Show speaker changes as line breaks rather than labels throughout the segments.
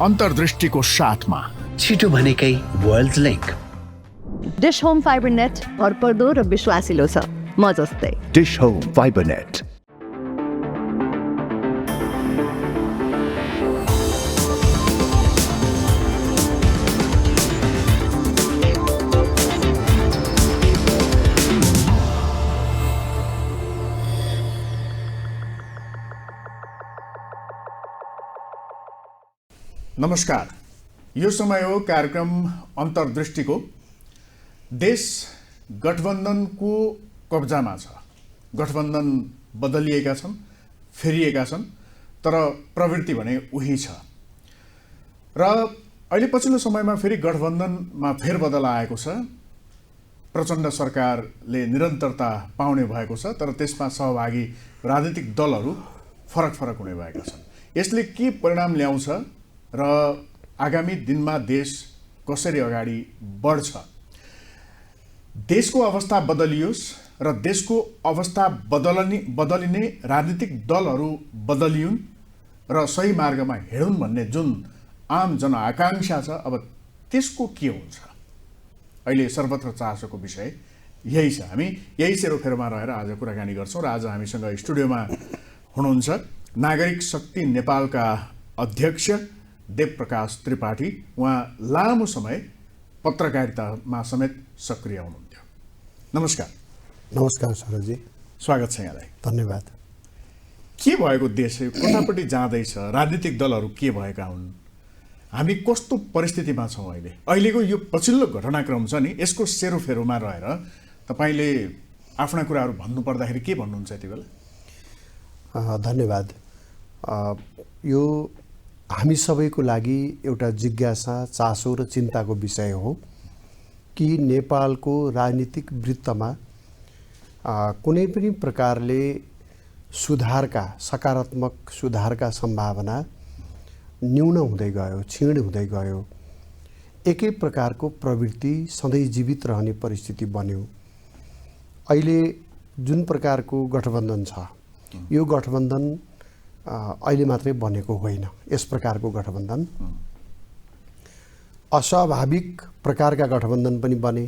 अन्तर्दृष्टिको साथमा
छिटो भनेकै world link.
Dish home fibre net भरपर्दो र विश्वासिलो छ, म जस्तै।
Dish home fibre net.
नमस्कार, यो समय हो कार्यक्रम अन्तर्दृष्टिको। देश गठबन्धनको कब्जामा छ। गठबन्धन बदलिएका छन्, फेरिएका छन्, तर प्रवृत्ति भने उही छ। र अहिले पछिल्लो समयमा फेरि गठबन्धनमा फेरबदल आएको छ। प्रचण्ड सरकारले निरन्तरता पाउने भएको छ, तर त्यसमा सहभागी राजनीतिक दलहरू फरक फरक हुने भएका छन्। यसले के परिणाम ल्याउँछ र आगामी दिनमा देश कसरी अगाडि बढ्छ? देशको अवस्था बदलियोस् र देशको अवस्था बदलिने राजनीतिक दलहरू बदलियुन् र सही मार्गमा हिँडुन् भन्ने जुन आम जनआकांक्षा छ, अब त्यसको के हुन्छ? अहिले सर्वत्र चासोको विषय यही छ। हामी यही सेरोफेरोमा रहेर आज कुराकानी गर्छौँ र आज हामीसँग स्टुडियोमा हुनुहुन्छ नागरिक शक्ति नेपालका अध्यक्ष देवप्रकाश त्रिपाठी। उहाँ लामो समय पत्रकारितामा समेत सक्रिय हुनुहुन्थ्यो। नमस्कार।
नमस्कार सरजी,
स्वागत छ यहाँलाई।
धन्यवाद।
के भएको देश कतापट्टि जाँदैछ? राजनीतिक दलहरू के भएका हुन्? हामी कस्तो परिस्थितिमा छौँ अहिले? अहिलेको यो पछिल्लो घटनाक्रम छ नि, यसको सेरोफेरोमा रहेर तपाईँले आफ्ना कुराहरू भन्नुपर्दाखेरि के भन्नुहुन्छ यति बेला?
धन्यवाद। यो हामी सबैको लागि एउटा जिज्ञासा, चासो र चिन्ताको विषय हो कि नेपालको राजनीतिक वृत्तमा कुनै पनि प्रकारले सुधारका, सकारात्मक सुधारका सम्भावना न्यून हुँदै गयो, क्षीण हुँदै गयो। एकै प्रकारको प्रवृत्ति सधैँ जीवित रहने परिस्थिति बन्यो। अहिले जुन प्रकारको गठबन्धन छ, यो गठबन्धन अहिले मात्रै बनेको होइन। यस प्रकारको गठबन्धन अस्वाभाविक प्रकारका गठबन्धन पनि बने।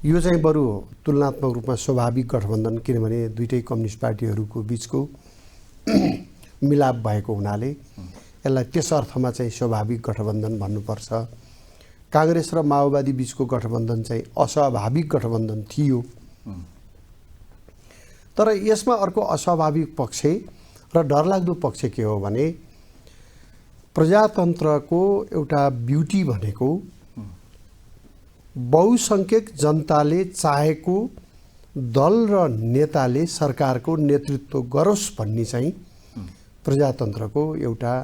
यो चाहिँ बरु तुलनात्मक रूपमा स्वाभाविक गठबन्धन, किनभने दुईटै कम्युनिस्ट पार्टीहरूको बिचको मिलाप भएको हुनाले यसलाई त्यस अर्थमा चाहिँ स्वाभाविक गठबन्धन भन्नुपर्छ। काङ्ग्रेस र माओवादी बिचको गठबन्धन चाहिँ अस्वाभाविक गठबन्धन थियो। तर यसमा अर्को अस्वाभाविक पक्ष र डरलाग्दो पक्ष के हो भने प्रजातन्त्रको एउटा ब्युटी भनेको बहुसङ्ख्यक जनताले चाहेको दल र नेताले सरकारको नेतृत्व गरोस् भन्ने चाहिँ प्रजातन्त्रको एउटा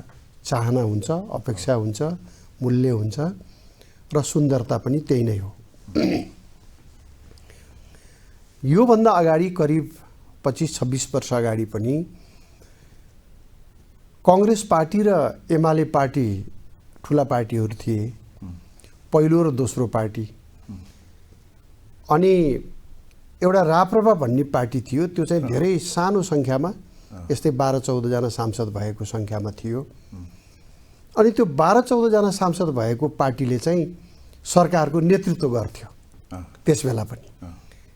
चाहना हुन्छ, अपेक्षा हुन्छ, मूल्य हुन्छ र सुन्दरता पनि त्यही नै हो। योभन्दा अगाडि करिब 25-26 वर्ष अगाडि पनि कांग्रेस पार्टी र एमाले पार्टी ठुला पार्टीहरू थिए, पहिलो र दोस्रो पार्टी। अनि एउटा राप्रपा भन्ने पार्टी थियो, त्यो चाहिँ धेरै सानो सङ्ख्यामा, यस्तै 12-14 जना सांसद भएको सङ्ख्यामा थियो। अनि त्यो 12-14 जना सांसद भएको पार्टीले चाहिँ सरकारको नेतृत्व गर्थ्यो त्यस बेला पनि।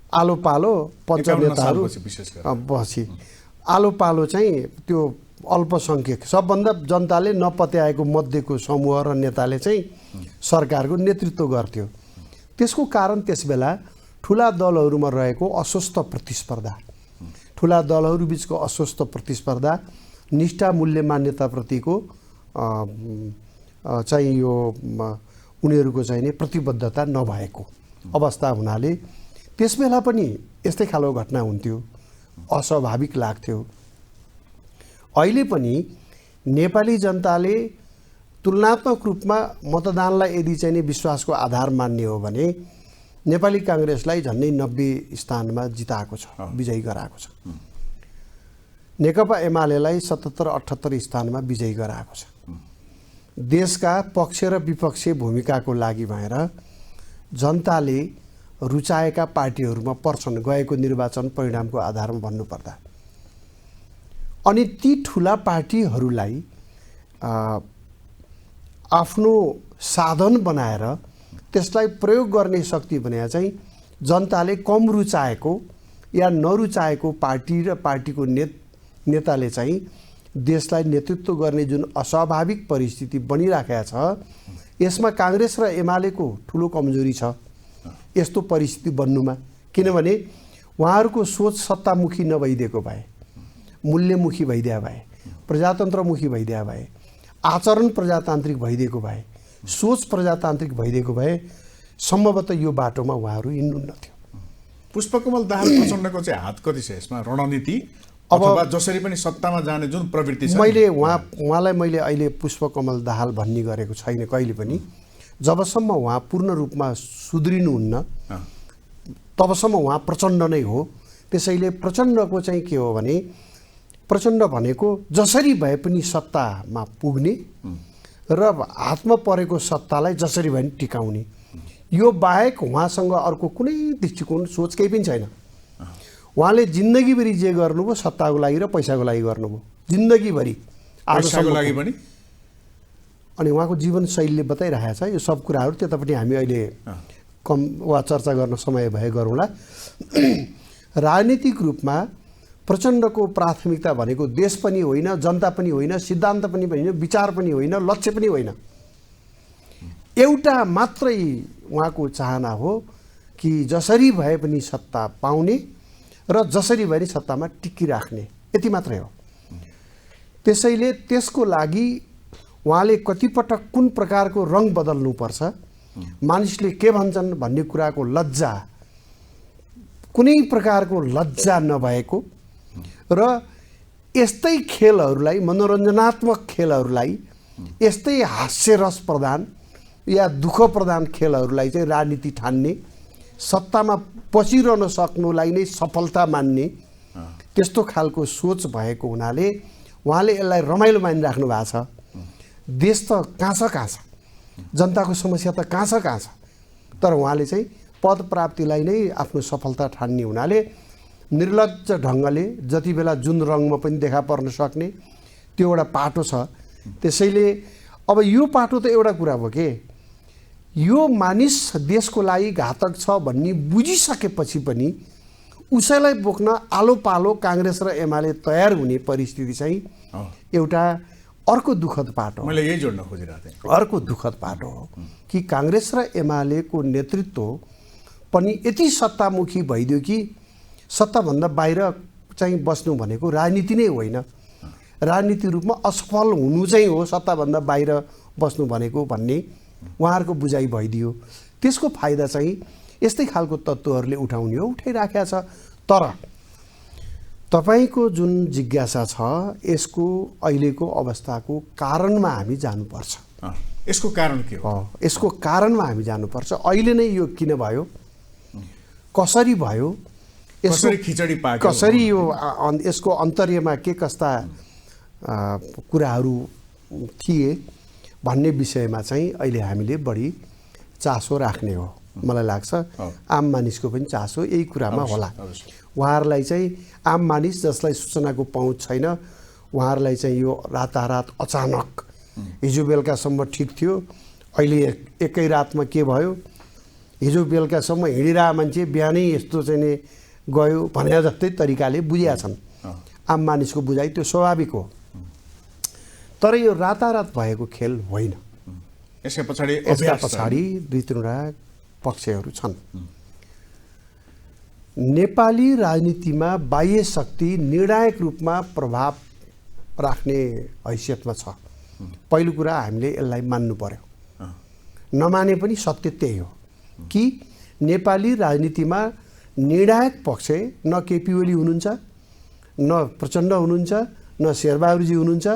आलो पालो पञ्चनेताहरू पछि आलो पालो चाहिँ त्यो अल्पसङ्ख्यक, सबभन्दा जनताले नपत्याएको मध्येको समूह र नेताले चाहिँ सरकारको नेतृत्व गर्थ्यो। त्यसको कारण त्यसबेला ठुला दलहरूमा रहेको अस्वस्थ प्रतिस्पर्धा, ठुला दलहरू बिचको अस्वस्थ प्रतिस्पर्धा, निष्ठा मूल्य मान्यताप्रतिको चाहिँ यो उनीहरूको चाहिँ नि प्रतिबद्धता नभएको अवस्था हुनाले त्यसबेला पनि यस्तै खालको घटना हुन्थ्यो, अस्वाभाविक लाग्थ्यो। अहिले पनि नेपाली जनताले तुलनात्मक रूपमा मतदानलाई यदि चाहिँ नि विश्वासको आधार मान्ने हो भने नेपाली कांग्रेसलाई झन्डै 90 स्थानमा जिताएको छ, विजयी गराएको छ। नेकपा एमालेलाई 77-78 स्थानमा विजयी गराएको छ। देशका पक्ष र विपक्षी भूमिकाको लागि भएर जनताले रुचाएका पार्टीहरूमा पर्छन् गएको निर्वाचन परिणामको आधारमा भन्नुपर्दा। अनि ती ठुला पार्टीहरूलाई आफ्नो साधन बनाएर त्यसलाई प्रयोग गर्ने शक्ति भने चाहिँ जनताले कम रुचाएको या नरुचाएको पार्टी र पार्टीको नेताले चाहिँ देशलाई नेतृत्व गर्ने जुन अस्वाभाविक परिस्थिति बनिराखेको छ यसमा काङ्ग्रेस र एमालेको ठुलो कमजोरी छ यस्तो परिस्थिति बन्नुमा। किनभने उहाँहरूको सोच सत्तामुखी नभइदिएको भए, मूल्यमुखी भइदिया भए, प्रजातन्त्रमुखी भइदिया भए, आचरण प्रजातान्त्रिक भइदिएको भए, सोच प्रजातान्त्रिक भइदिएको भए सम्भवतः यो बाटोमा उहाँहरू हिँड्नुहुन्थ्यो।
पुष्पकमल दाहाल प्रचण्डको चाहिँ हात कति छ यसमा? रणनीति अथवा जसरी पनि सत्तामा जाने जुन प्रवृत्ति छ?
उहाँलाई मैले अहिले पुष्पकमल दाहाल भन्ने गरेको छैन कहिले पनि। जबसम्म उहाँ पूर्ण रूपमा सुध्रिनुहुन्न तबसम्म उहाँ प्रचण्ड नै हो। त्यसैले प्रचण्डको चाहिँ के हो भने प्रचण्ड भनेको जसरी भए पनि सत्तामा पुग्ने र हातमा परेको सत्तालाई जसरी भए पनि टिकाउने, यो बाहेक उहाँसँग अर्को कुनै दृष्टिकोण सोच केही पनि छैन। उहाँले जिन्दगीभरि जे गर्नुभयो सत्ताको लागि र पैसाको लागि गर्नुभयो, जिन्दगीभरि
पैसाको लागि पनि।
अनि उहाँको जीवनशैलीले बताइरहेको छ यो सब कुराहरू। त्यतापट्टि हामी अहिले कम वा चर्चा गर्न समय भए गरौँला। राजनीतिक रूपमा प्रचण्डको प्राथमिकता भनेको देश पनि होइन, जनता पनि होइन, सिद्धान्त पनि होइन, विचार पनि होइन, लक्ष्य पनि होइन। एउटा मात्रै उहाँको चाहना हो कि जसरी भए पनि सत्ता पाउने र जसरी भए पनि सत्तामा टिकिराख्ने, यति मात्रै हो। त्यसैले त्यसको लागि उहाँले कतिपटक कुन प्रकारको रङ बदल्नुपर्छ, मानिसले के भन्छन् भन्ने कुराको लज्जा, कुनै प्रकारको लज्जा नभएको र यस्तै खेलहरूलाई, मनोरञ्जनात्मक खेलहरूलाई, यस्तै हास्यरस प्रदान या दुःख प्रदान खेलहरूलाई चाहिँ राजनीति ठान्ने, सत्तामा पसिरहन सक्नुलाई नै सफलता मान्ने, त्यस्तो खालको सोच भएको हुनाले उहाँले यसलाई रमाइलो मानिराख्नु भएको छ। देश त कहाँ छ, जनताको समस्या त कहाँ छ, तर उहाँले चाहिँ पद प्राप्तिलाई नै आफ्नो सफलता ठान्ने हुनाले निर्लज्ज ढङ्गले जति बेला जुन रङमा पनि देखा पर्न सक्ने त्यो एउटा पाटो छ। त्यसैले अब यो पाटो त एउटा कुरा भयो के, यो मानिस देशको लागि घातक छ भन्ने बुझिसकेपछि पनि उसैलाई बोक्न आलो पालो काङ्ग्रेस र एमाले तयार हुने परिस्थिति चाहिँ एउटा अर्को दुःखद पाटो हो।
मैले यही जोड्न खोजिरहेको थिएँ।
अर्को दुःखद पाटो हो कि काङ्ग्रेस र एमालेको नेतृत्व पनि यति सत्तामुखी भइदियो कि सत्ताभन्दा बाहिर चाहिँ बस्नु भनेको राजनीति नै होइन, राजनीति रूपमा असफल हुनु चाहिँ हो सत्ताभन्दा बाहिर बस्नु भनेको भन्ने उहाँहरूको बुझाइ भइदियो। त्यसको फाइदा चाहिँ यस्तै खालको तत्त्वहरूले उठाउने हो, उठाइराखेको छ। तर तपाईँको जुन जिज्ञासा छ यसको अहिलेको अवस्थाको कारणमा हामी जानुपर्छ।
यसको कारण के हो?
यसको कारणमा हामी जानुपर्छ। अहिले नै यो किन भयो, कसरी भयो,
कसरी खिचडी पाक्यो,
कसरी यो यसको अन्तर्यमा के कस्ता कुराहरू थिए भन्ने विषयमा चाहिँ अहिले हामीले बढी चासो राख्ने हो। मलाई लाग्छ आम मानिसको पनि चासो यही कुरामा होला। उहाँहरूलाई चाहिँ आम मानिस जसलाई सूचनाको पहुँच छैन उहाँहरूलाई चाहिँ यो रातारात अचानक हिजो बेलुकासम्म ठिक थियो, अहिले एकै रातमा के भयो, हिजो बेलुकासम्म हिँडिरह मान्छे बिहानै यस्तो चाहिँ नि गयो भने जस्तै तरिकाले बुझिया छन्। आम मानिसको बुझाइ त्यो स्वाभाविक हो, तर यो रातारात भएको खेल होइन।
यसका पछाडि
दुई तीनवटा पक्षहरू छन्। नेपाली राजनीतिमा बाह्य शक्ति निर्णायक रूपमा प्रभाव राख्ने हैसियतमा छ। पहिलो कुरा हामीले यसलाई मान्नु पर्यो, नमाने पनि सत्य त्यही हो कि नेपाली राजनीतिमा निर्णायक पक्ष न केपी ओली हुनुहुन्छ, न प्रचण्ड हुनुहुन्छ, न शेरबहादुरजी हुनुहुन्छ,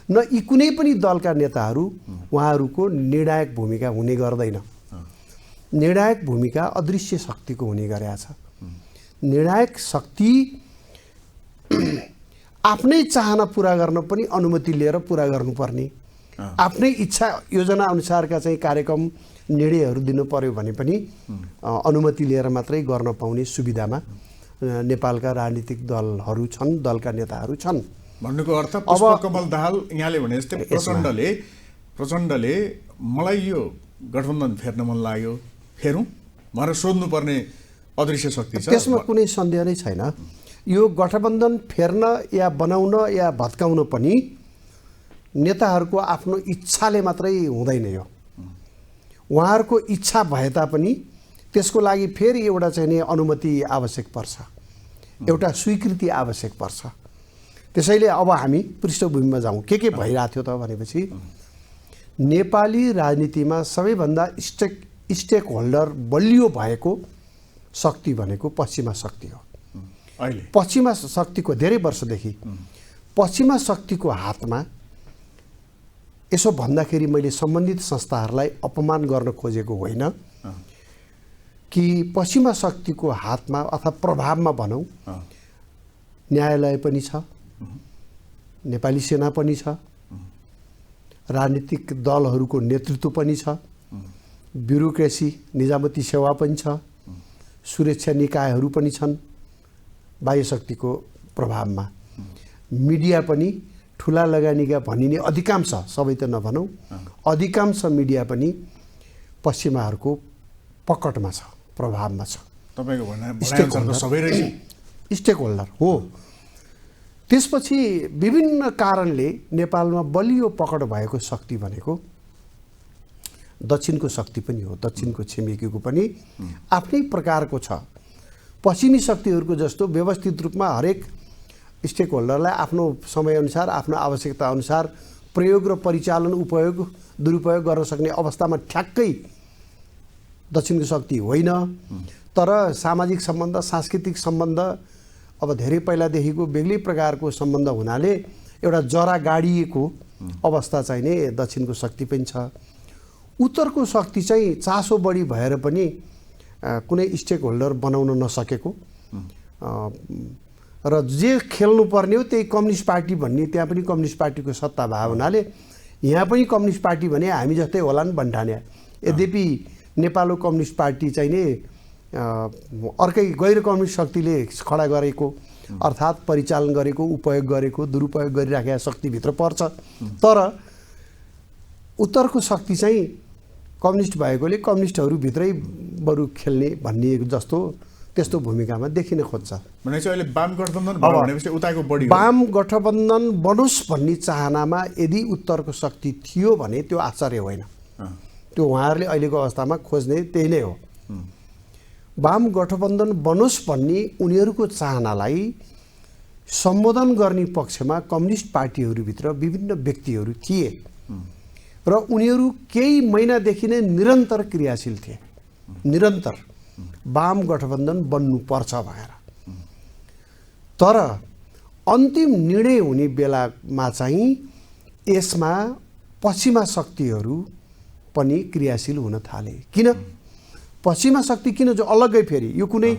न यी कुनै पनि दलका नेताहरू उहाँहरूको निर्णायक भूमिका हुने गर्दैन। निर्णायक भूमिका अदृश्य शक्तिको हुने गरेको छ। निर्णायक शक्ति आफ्नै चाहना पुरा गर्न पनि अनुमति लिएर पुरा गर्नुपर्ने, आफ्नै इच्छा योजना अनुसारका चाहिँ कार्यक्रम निर्णयहरू दिनु पर्यो भने पनि अनुमति लिएर मात्रै गर्न पाउने सुविधामा नेपालका राजनीतिक दलहरू छन्, दलका नेताहरू छन्।
भन्नुको अर्थ पुष्पकमल दाहाल यहाँले भने जस्तै प्रचण्डले प्रचण्डले मलाई यो गठबन्धन फेर्न मन लाग्यो, फेरौँ भनेर सोध्नुपर्ने अदृश्य शक्ति छ।
त्यसमा कुनै सन्देह नै छैन। यो गठबन्धन फेर्न या बनाउन या भत्काउन पनि नेताहरूको आफ्नो इच्छाले मात्रै हुँदैन। यो उहाँहरूको इच्छा भए तापनि त्यसको लागि फेरि एउटा चाहिँ नि अनुमति आवश्यक पर्छ, एउटा स्वीकृति आवश्यक पर्छ। त्यसैले अब हामी पृष्ठभूमिमा जाउँ। के भइरहेको थियो त भनेपछि नेपाली राजनीतिमा सबैभन्दा स्टेक होल्डर बलियो भएको शक्ति भनेको पश्चिमा शक्ति हो।
अहिले
पश्चिमा शक्तिको धेरै वर्षदेखि पश्चिमा शक्तिको हातमा, यसो भन्दाखेरि मैले सम्बन्धित संस्थाहरूलाई अपमान गर्न खोजेको होइन कि पश्चिमा शक्तिको हातमा अथवा प्रभावमा भनौँ न्यायालय पनि छ, नेपाली सेना पनि छ, राजनीतिक दलहरूको नेतृत्व पनि छ, ब्युरोक्रेसी निजामती सेवा पनि छ, सुरक्षा निकायहरू पनि छन् बाह्य शक्तिको प्रभावमा। मिडिया पनि ठुला लगानीका भनिने अधिकांश, सबै त नभनौँ, अधिकांश मिडिया पनि पश्चिमाहरूको पकडमा छ, प्रभावमा छ।
तपाईँको भनाइ सबै रहेछ
स्टेक होल्डर हो। त्यसपछि विभिन्न कारणले नेपालमा बलियो पकड भएको शक्ति भनेको दक्षिणको शक्ति पनि हो। दक्षिणको छिमेकीको पनि आफ्नै प्रकारको छ। पश्चिमी शक्तिहरूको जस्तो व्यवस्थित रूपमा हरेक स्टेक होल्डरलाई आफ्नो समयअनुसार, आफ्नो आवश्यकता अनुसार प्रयोग र परिचालन, उपयोग, दुरुपयोग गर्न सक्ने अवस्थामा ठ्याक्कै दक्षिणको शक्ति होइन। तर सामाजिक सम्बन्ध, सांस्कृतिक सम्बन्ध अब धेरै पहिलादेखिको बेग्लै प्रकारको सम्बन्ध हुनाले एउटा जरा गाडिएको अवस्था चाहिँ नै दक्षिणको शक्ति पनि छ। उत्तरको शक्ति चाहिँ चासो बढी भएर पनि कुनै स्टेक होल्डर बनाउन नसकेको र जे खेल्नुपर्ने हो त्यही कम्युनिस्ट पार्टी भन्ने, त्यहाँ पनि कम्युनिस्ट पार्टीको सत्ता भएको हुनाले यहाँ पनि कम्युनिस्ट पार्टी भने हामी जस्तै होला नि भन्ठान्या। यद्यपि नेपालको कम्युनिस्ट पार्टी चाहिँ नि अर्कै गैर कम्युनिस्ट शक्तिले खडा गरेको अर्थात् परिचालन गरेको, उपयोग गरेको, दुरुपयोग गरिराखेका शक्तिभित्र पर्छ। तर उत्तरको शक्ति चाहिँ कम्युनिस्ट भएकोले कम्युनिस्टहरूभित्रै बरु खेल्ने भन्ने जस्तो त्यस्तो भूमिकामा देखिन खोज्छ।
भने चाहिँ अहिले वाम गठबन्धन भनेपछि उताको बढी
वाम गठबन्धन बनोस् भन्ने चाहनामा यदि उत्तरको शक्ति थियो भने त्यो आश्चर्य होइन। त्यो उहाँहरूले अहिलेको अवस्थामा खोज्ने त्यही नै हो। वाम गठबन्धन बनोस् भन्ने उनीहरूको चाहनालाई सम्बोधन गर्ने पक्षमा कम्युनिस्ट पार्टीहरूभित्र विभिन्न व्यक्तिहरू थिए र उनीहरू केही महिनादेखि नै निरन्तर क्रियाशील थिए, निरन्तर वाम गठबन्धन बन्नुपर्छ भनेर। तर अन्तिम निर्णय हुने बेलामा चाहिँ यसमा पश्चिमा शक्तिहरू पनि क्रियाशील हुन थाले। किन पश्चिमा शक्ति किन जो अलग्गै फेरि यो कुनै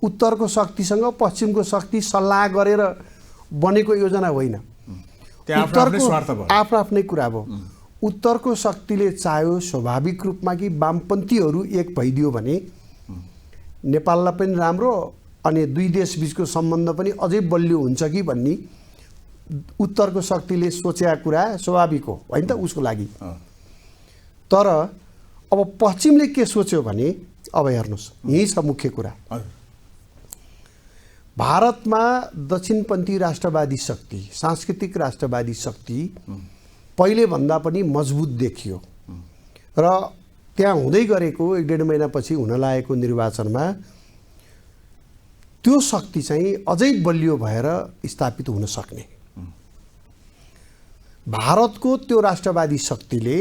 उत्तरको शक्तिसँग पश्चिमको शक्ति सल्लाह गरेर बनेको योजना होइन। उत्तरको आफ्नो आफ्नै कुरा हो। उत्तरको शक्तिले चाह्यो स्वाभाविक रूपमा कि वामपन्थीहरू एक भइदियो भने नेपाललाई पनि राम्रो अनि दुई देशबीचको सम्बन्ध पनि अझै बलियो हुन्छ कि भन्ने उत्तरको शक्तिले सोचेका कुरा स्वाभाविक हो होइन त उसको लागि। तर अब पश्चिमले के सोच्यो भने अब हेर्नुहोस्, यही छ मुख्य कुरा। भारतमा दक्षिणपन्थी राष्ट्रवादी शक्ति, सांस्कृतिक राष्ट्रवादी शक्ति पहिले भन्दा पनि मजबुत देखियो र त्यहाँ हुँदै गरेको 1.5 महिनापछि हुन लागेको निर्वाचनमा त्यो शक्ति चाहिँ अझै बलियो भएर स्थापित हुन सक्ने। भारतको त्यो राष्ट्रवादी शक्तिले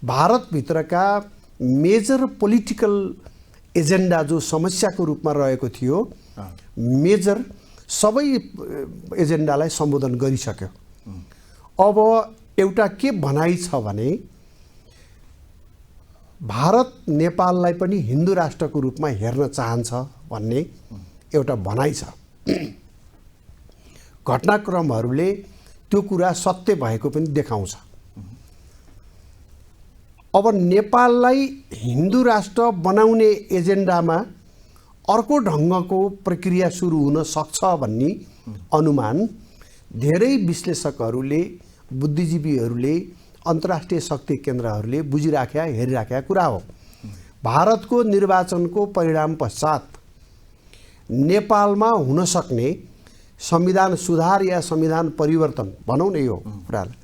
भारतभित्रका मेजर पोलिटिकल एजेन्डा जो समस्याको रूपमा रहेको थियो, मेजर सबै एजेन्डालाई सम्बोधन गरिसक्यो। अब एउटा के भनाइ छ भने भारत नेपाललाई पनि हिन्दू राष्ट्रको रूपमा हेर्न चाहन्छ भन्ने एउटा भनाइ छ। घटनाक्रमहरूले त्यो कुरा सत्य भएको पनि देखाउँछ। अब नेपाललाई हिन्दू राष्ट्र बनाउने एजेन्डामा अर्को ढङ्गको प्रक्रिया सुरु हुन सक्छ भन्ने अनुमान धेरै विश्लेषकहरूले, बुद्धिजीवीहरूले, अन्तर्राष्ट्रिय शक्ति केन्द्रहरूले बुझिराखेका हेरिराखेका कुरा हो। भारतको निर्वाचनको परिणाम पश्चात नेपालमा हुन सक्ने संविधान सुधार या संविधान परिवर्तन भनौँ न यो कुरालाई,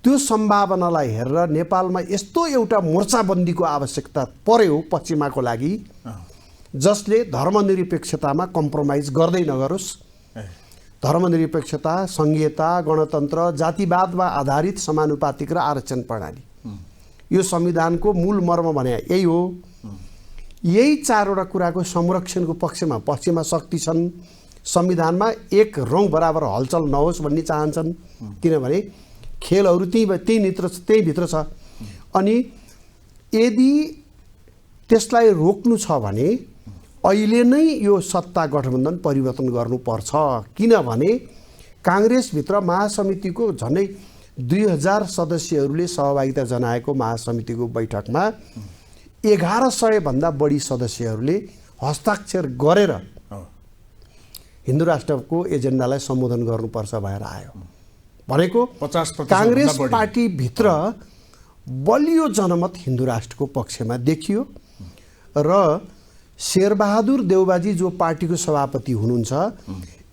त्यो सम्भावनालाई हेरेर नेपालमा यस्तो एउटा मोर्चाबन्दीको आवश्यकता पर्यो पश्चिमाको लागि जसले धर्मनिरपेक्षतामा कम्प्रोमाइज गर्दै नगरोस्। धर्मनिरपेक्षता, संघीयता, गणतन्त्र, जातिवादमा आधारित समानुपातिक र आरक्षण प्रणाली, यो संविधानको मूल मर्म भने यही हो। यही चारवटा कुराको संरक्षणको पक्षमा पश्चिमा शक्ति छन्। संविधानमा एक रौँ बराबर हलचल नहोस् भन्ने चाहन्छन्, किनभने खेलहरू त्यहीँभित्र छ। अनि यदि त्यसलाई रोक्नु छ भने अहिले नै यो सत्ता गठबन्धन परिवर्तन गर्नुपर्छ, किनभने काङ्ग्रेसभित्र महासमितिको झन्डै 2000 सदस्यहरूले सहभागिता जनाएको महासमितिको बैठकमा 1100 भन्दा बढी सदस्यहरूले हस्ताक्षर गरेर हिन्दू राष्ट्रको एजेन्डालाई सम्बोधन गर्नुपर्छ भएर आयो। भनेको
50%
काङ्ग्रेस पार्टीभित्र बलियो जनमत हिन्दू राष्ट्रको पक्षमा देखियो र शेरबहादुर देउबाजी जो पार्टीको सभापति हुनुहुन्छ,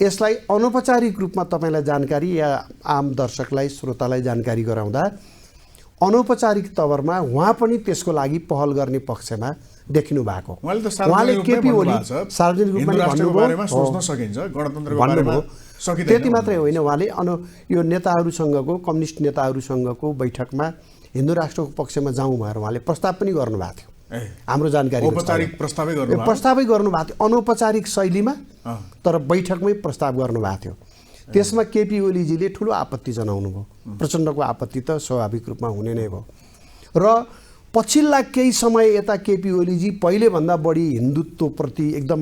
यसलाई अनौपचारिक रूपमा तपाईँलाई जानकारी या आम दर्शकलाई श्रोतालाई जानकारी गराउँदा अनौपचारिक तवरमा उहाँ पनि त्यसको लागि पहल गर्ने पक्षमा देखिनु भएको। उहाँले केपी ओली सार्वजनिक रूपमा भन्नुभयो। त्यति मात्रै होइन, उहाँले यो नेताहरूसँगको कम्युनिस्ट नेताहरूसँगको बैठकमा हिन्दू राष्ट्रको पक्षमा जाउँ भनेर उहाँले प्रस्ताव पनि गर्नुभएको थियो। हाम्रो जानकारी प्रस्तावै गर्नुभएको थियो अनौपचारिक शैलीमा, तर बैठकमै प्रस्ताव गर्नुभएको थियो। त्यसमा केपी ओलीजीले ठुलो आपत्ति जनाउनु भयो। प्रचण्डको आपत्ति त स्वाभाविक रूपमा हुने नै भयो र पछिल्ला केही समय यता केपी ओलीजी पहिलेभन्दा बढी हिन्दुत्वप्रति एकदम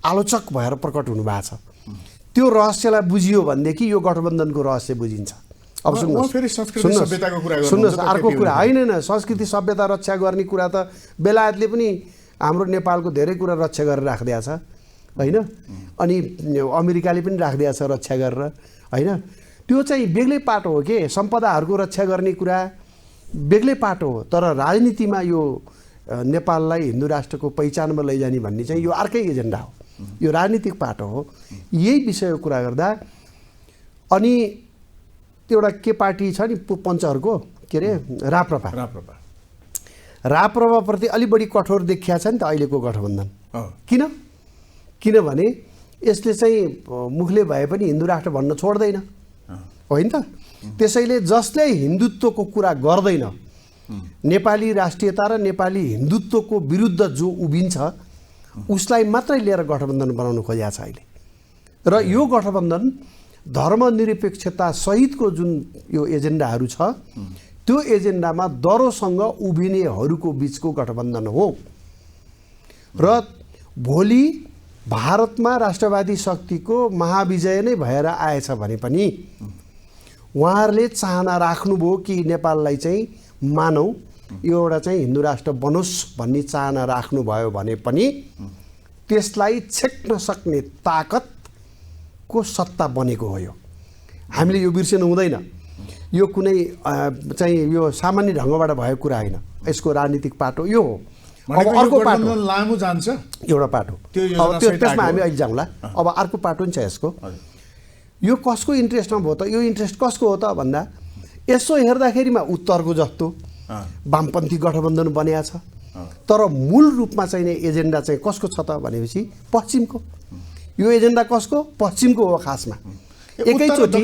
आलोचक भएर प्रकट हुनुभएको छ। त्यो रहस्यलाई बुझियो भनेदेखि यो गठबन्धनको रहस्य बुझिन्छ। अब सुन्नुहोस् अर्को कुरा होइन, संस्कृति सभ्यता रक्षा गर्ने कुरा त बेलायतले पनि हाम्रो नेपालको धेरै कुरा रक्षा गरेर राखिदिएको छ होइन, अनि अमेरिकाले पनि राखिदिएको छ रक्षा गरेर होइन। त्यो चाहिँ बेग्लै पाटो हो के, सम्पदाहरूको रक्षा गर्ने कुरा बेग्लै पाटो हो, तर राजनीतिमा यो नेपाललाई हिन्दू राष्ट्रको पहिचानमा लैजाने भन्ने चाहिँ यो अर्कै एजेन्डा हो, यो राजनीतिक पाटो हो। यही विषयको कुरा गर्दा अनि एउटा के पार्टी छ नि पञ्चहरूको के अरे राप्रपाप्रति अलि बढी कठोर देखिया छ नि त अहिलेको गठबन्धन। किनभने यसले चाहिँ मुखले भए पनि हिन्दू राष्ट्र भन्न छोड्दैन होइन त। त्यसैले जसले हिन्दुत्वको कुरा गर्दैन, नेपाली राष्ट्रियता र नेपाली हिन्दुत्वको विरुद्ध जो उभिन्छ उसलाई मात्रै लिएर गठबन्धन बनाउन खोजेको छ अहिले। र यो गठबन्धन धर्मनिरपेक्षता सहितको जुन यो एजेन्डाहरू छ त्यो एजेन्डामा दरोसँग उभिनेहरूको बिचको गठबन्धन हो। र भोलि भारतमा राष्ट्रवादी शक्तिको महाविजय नै भएर आएछ भने पनि उहाँहरूले चाहना राख्नुभयो कि नेपाललाई चाहिँ मानौ यो एउटा चाहिँ हिन्दू राष्ट्र बनोस् भन्ने चाहना राख्नुभयो भने पनि त्यसलाई छेक्न सक्ने ताकतको सत्ता बनेको हो। यो हामीले यो बिर्सिनु हुँदैन। यो कुनै चाहिँ यो सामान्य ढङ्गबाट भएको कुरा होइन, यसको राजनीतिक पाटो यो हो। अब अर्को पाटो
लामो जान्छ
एउटा पाटो, अब त्यसमा हामी अहिले जाउँला। अब अर्को पाटो नि छ यसको। यो कसको इन्ट्रेस्टमा भयो त? यो इन्ट्रेस्ट कसको हो त भन्दा यसो हेर्दाखेरिमा उत्तरको जस्तो वामपन्थी गठबन्धन बनिया छ, तर मूल रूपमा चाहिँ एजेन्डा चाहिँ कसको छ त भनेपछि पश्चिमको। यो एजेन्डा कसको? पश्चिमको हो खासमा।
एकैचोटि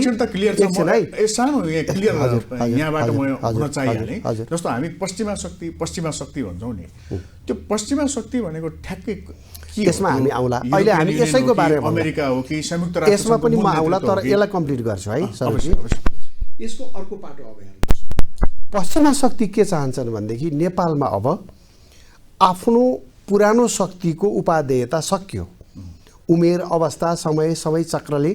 यहाँबाट म हुन चाहिहालेँ। जस्तो हामी पश्चिमा शक्ति भन्छौँ नि, त्यो पश्चिमा शक्ति भनेको ठ्याक्कै
यसमा हामी आउँला। अहिले हामी यसैको बारेमा
अमेरिका हो कि संयुक्त राष्ट्र
यसमा पनि म आउँला, तर यसलाई कम्प्लिट गर्छु है सरजी। यसको अर्को पाटो अब हेर्नुहोस्, पश्चिमा शक्ति के चाहन्छन् भनेदेखि नेपालमा अब आफ्नो पुरानो शक्तिको उपादेयता सकियो। उमेर अवस्था समय सबै चक्रले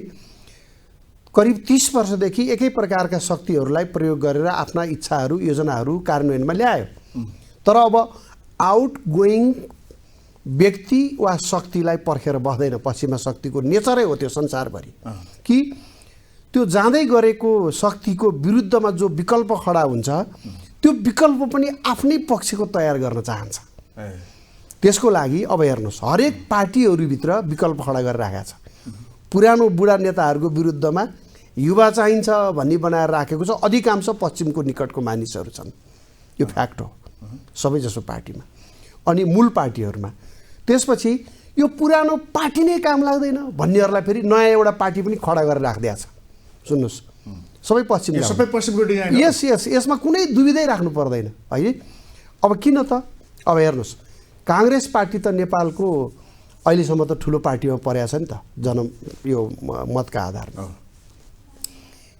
करिब 30 वर्षदेखि एकै प्रकारका शक्तिहरूलाई प्रयोग गरेर आफ्ना इच्छाहरू योजनाहरू कार्यान्वयनमा ल्यायो। तर अब आउट गोइङ व्यक्ति वा शक्तिलाई पर्खेर बस्दैन। पश्चिमा शक्तिको नेचरै हो त्यो संसारभरि कि त्यो जाँदै गरेको शक्तिको विरुद्धमा जो विकल्प खडा हुन्छ त्यो विकल्प पनि आफ्नै पक्षको तयार गर्न चाहन्छ। त्यसको लागि अब हेर्नुहोस् हरेक पार्टीहरूभित्र विकल्प खडा गरेर राखेको छ। पुरानो बुढा नेताहरूको विरुद्धमा युवा चाहिन्छ भन्ने बनाएर राखेको छ। अधिकांश पश्चिमको निकटको मानिसहरू छन्, यो फ्याक्ट हो सबैजसो पार्टीमा अनि मूल पार्टीहरूमा। त्यसपछि यो पुरानो पार्टी नै काम लाग्दैन भन्नेहरूलाई फेरि नयाँ एउटा पार्टी पनि खडा गरेर राखिदिएको छ। सुन्नुहोस् सबै पश्चिमको डिजाइन। यस यस यसमा कुनै दुविधै राख्नु पर्दैन है। अब किन त अब हेर्नुहोस् काङ्ग्रेस पार्टी त नेपालको अहिलेसम्म त ठुलो पार्टीमा परेको छ नि त जनम यो मतका आधारमा।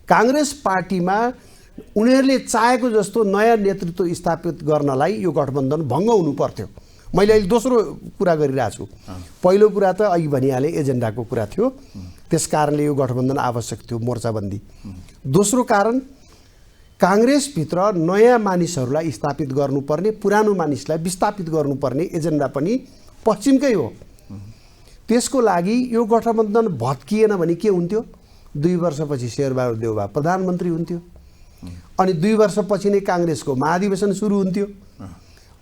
काङ्ग्रेस पार्टीमा उनीहरूले चाहेको जस्तो नयाँ नेतृत्व स्थापित गर्नलाई यो गठबन्धन भङ्ग हुनु पर्थ्यो। मैले अहिले दोस्रो कुरा गरिरहेको छु। पहिलो कुरा त अघि भनिहालेँ एजेन्डाको कुरा थियो, त्यस कारणले यो गठबन्धन आवश्यक थियो, मोर्चाबन्दी। दोस्रो कारण काङ्ग्रेसभित्र नयाँ मानिसहरूलाई स्थापित गर्नुपर्ने, पुरानो मानिसलाई विस्थापित गर्नुपर्ने एजेन्डा पनि पश्चिमकै हो। त्यसको लागि यो गठबन्धन भत्किएन भने के हुन्थ्यो? 2 वर्षपछि शेरबहादुर देउवा प्रधानमन्त्री हुन्थ्यो अनि 2 वर्षपछि नै काङ्ग्रेसको महाधिवेशन सुरु हुन्थ्यो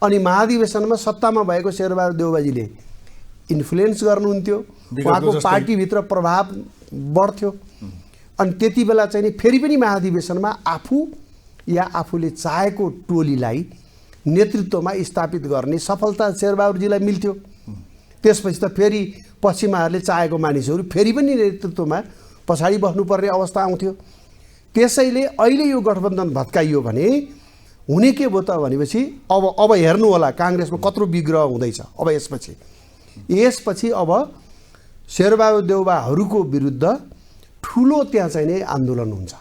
अनि महाधिवेशनमा सत्तामा भएको शेरबहादुर देउवाजीले इन्फ्लुएन्स गर्नुहुन्थ्यो, उहाँको पार्टीभित्र प्रभाव बढ्थ्यो अनि त्यति बेला चाहिँ नि फेरि पनि महाधिवेशनमा आफू या आफूले चाहेको टोलीलाई नेतृत्वमा स्थापित गर्ने सफलता शेरबहादुरजीलाई मिल्थ्यो। त्यसपछि त फेरि पश्चिमाहरूले चाहेको मानिसहरू फेरि पनि नेतृत्वमा पछाडि बस्नुपर्ने अवस्था आउँथ्यो। त्यसैले अहिले यो गठबन्धन भत्काइयो भने हुने के भयो त भनेपछि अब हेर्नु होला काङ्ग्रेसमा कत्रो विग्रह हुँदैछ। अब यसपछि अब शेरबहादुर देउवाहरूको विरुद्ध ठुलो त्यहाँ चाहिँ नै आन्दोलन हुन्छ,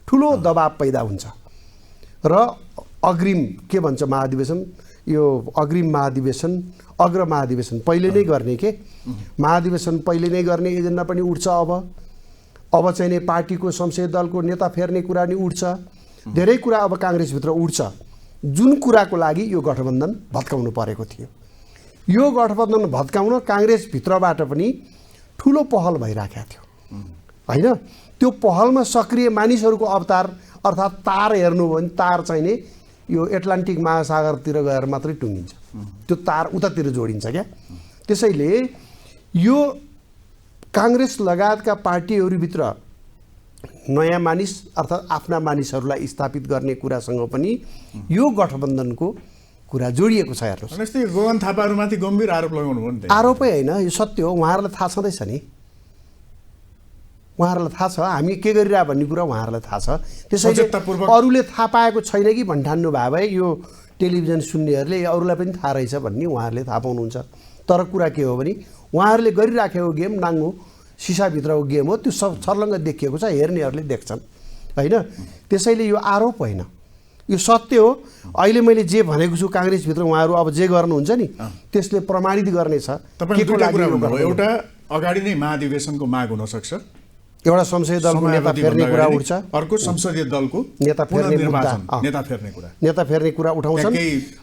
ठुलो दबाब पैदा हुन्छ र अग्रिम के भन्छ महाधिवेशन, यो अग्रिम महाधिवेशन अग्र महाधिवेशन पहिले नै गर्ने के महाधिवेशन पहिले नै गर्ने एजेन्डा पनि उठ्छ। अब चाहिँ नि पार्टीको संसदीय दलको नेता फेर्ने कुरा नि उठ्छ, धेरै कुरा अब काङ्ग्रेसभित्र उठ्छ, जुन कुराको लागि यो गठबन्धन भत्काउनु परेको थियो। यो गठबन्धन भत्काउन काङ्ग्रेसभित्रबाट पनि ठुलो पहल भइराखेको थियो होइन। त्यो पहलमा सक्रिय मानिसहरूको अवतार अर्थात् तार हेर्नुभयो भने तार चाहिँ नि यो एटलान्टिक महासागरतिर गएर मात्रै टुङ्गिन्छ, त्यो तार उतातिर जोडिन्छ क्या। त्यसैले यो काङ्ग्रेस लगायतका पार्टीहरूभित्र नयाँ मानिस अर्थात् आफ्ना मानिसहरूलाई स्थापित गर्ने कुरासँग पनि यो गठबन्धनको कुरा जोडिएको छ। हेर्नुहोस्
यस्तै गोवन थापाहरूमाथि गम्भीर आरोप लगाउनु भयो नि त।
आरोपै होइन, यो सत्य हो, उहाँहरूलाई थाहा छँदैछ नि, उहाँहरूलाई थाहा छ हामी के गरिरहेको भन्ने कुरा उहाँहरूलाई थाहा छ। त्यसैले अरूले थाहा पाएको छैन कि भन्ठान्नु भए भए यो टेलिभिजन सुन्नेहरूले अरूलाई पनि थाहा रहेछ भन्ने उहाँहरूले थाहा पाउनुहुन्छ। तर कुरा के हो भने उहाँहरूले गरिराखेको गेम नाङ्गो सिसाभित्रको गेम हो, त्यो सब छर्लङ्ग देखिएको छ, हेर्नेहरूले देख्छन् होइन। त्यसैले यो आरोप होइन, यो सत्य हो। अहिले मैले जे भनेको छु काङ्ग्रेसभित्र उहाँहरू अब जे गर्नुहुन्छ नि त्यसले प्रमाणित गर्नेछ।
एउटा अगाडि नै महाधिवेशनको माग हुनसक्छ,
एउटा संसदीय दलको नेता फेर्ने कुरा उठ्छ,
अर्को संसदीय दलको
नेता फेर्ने कुरा उठाउँछन्।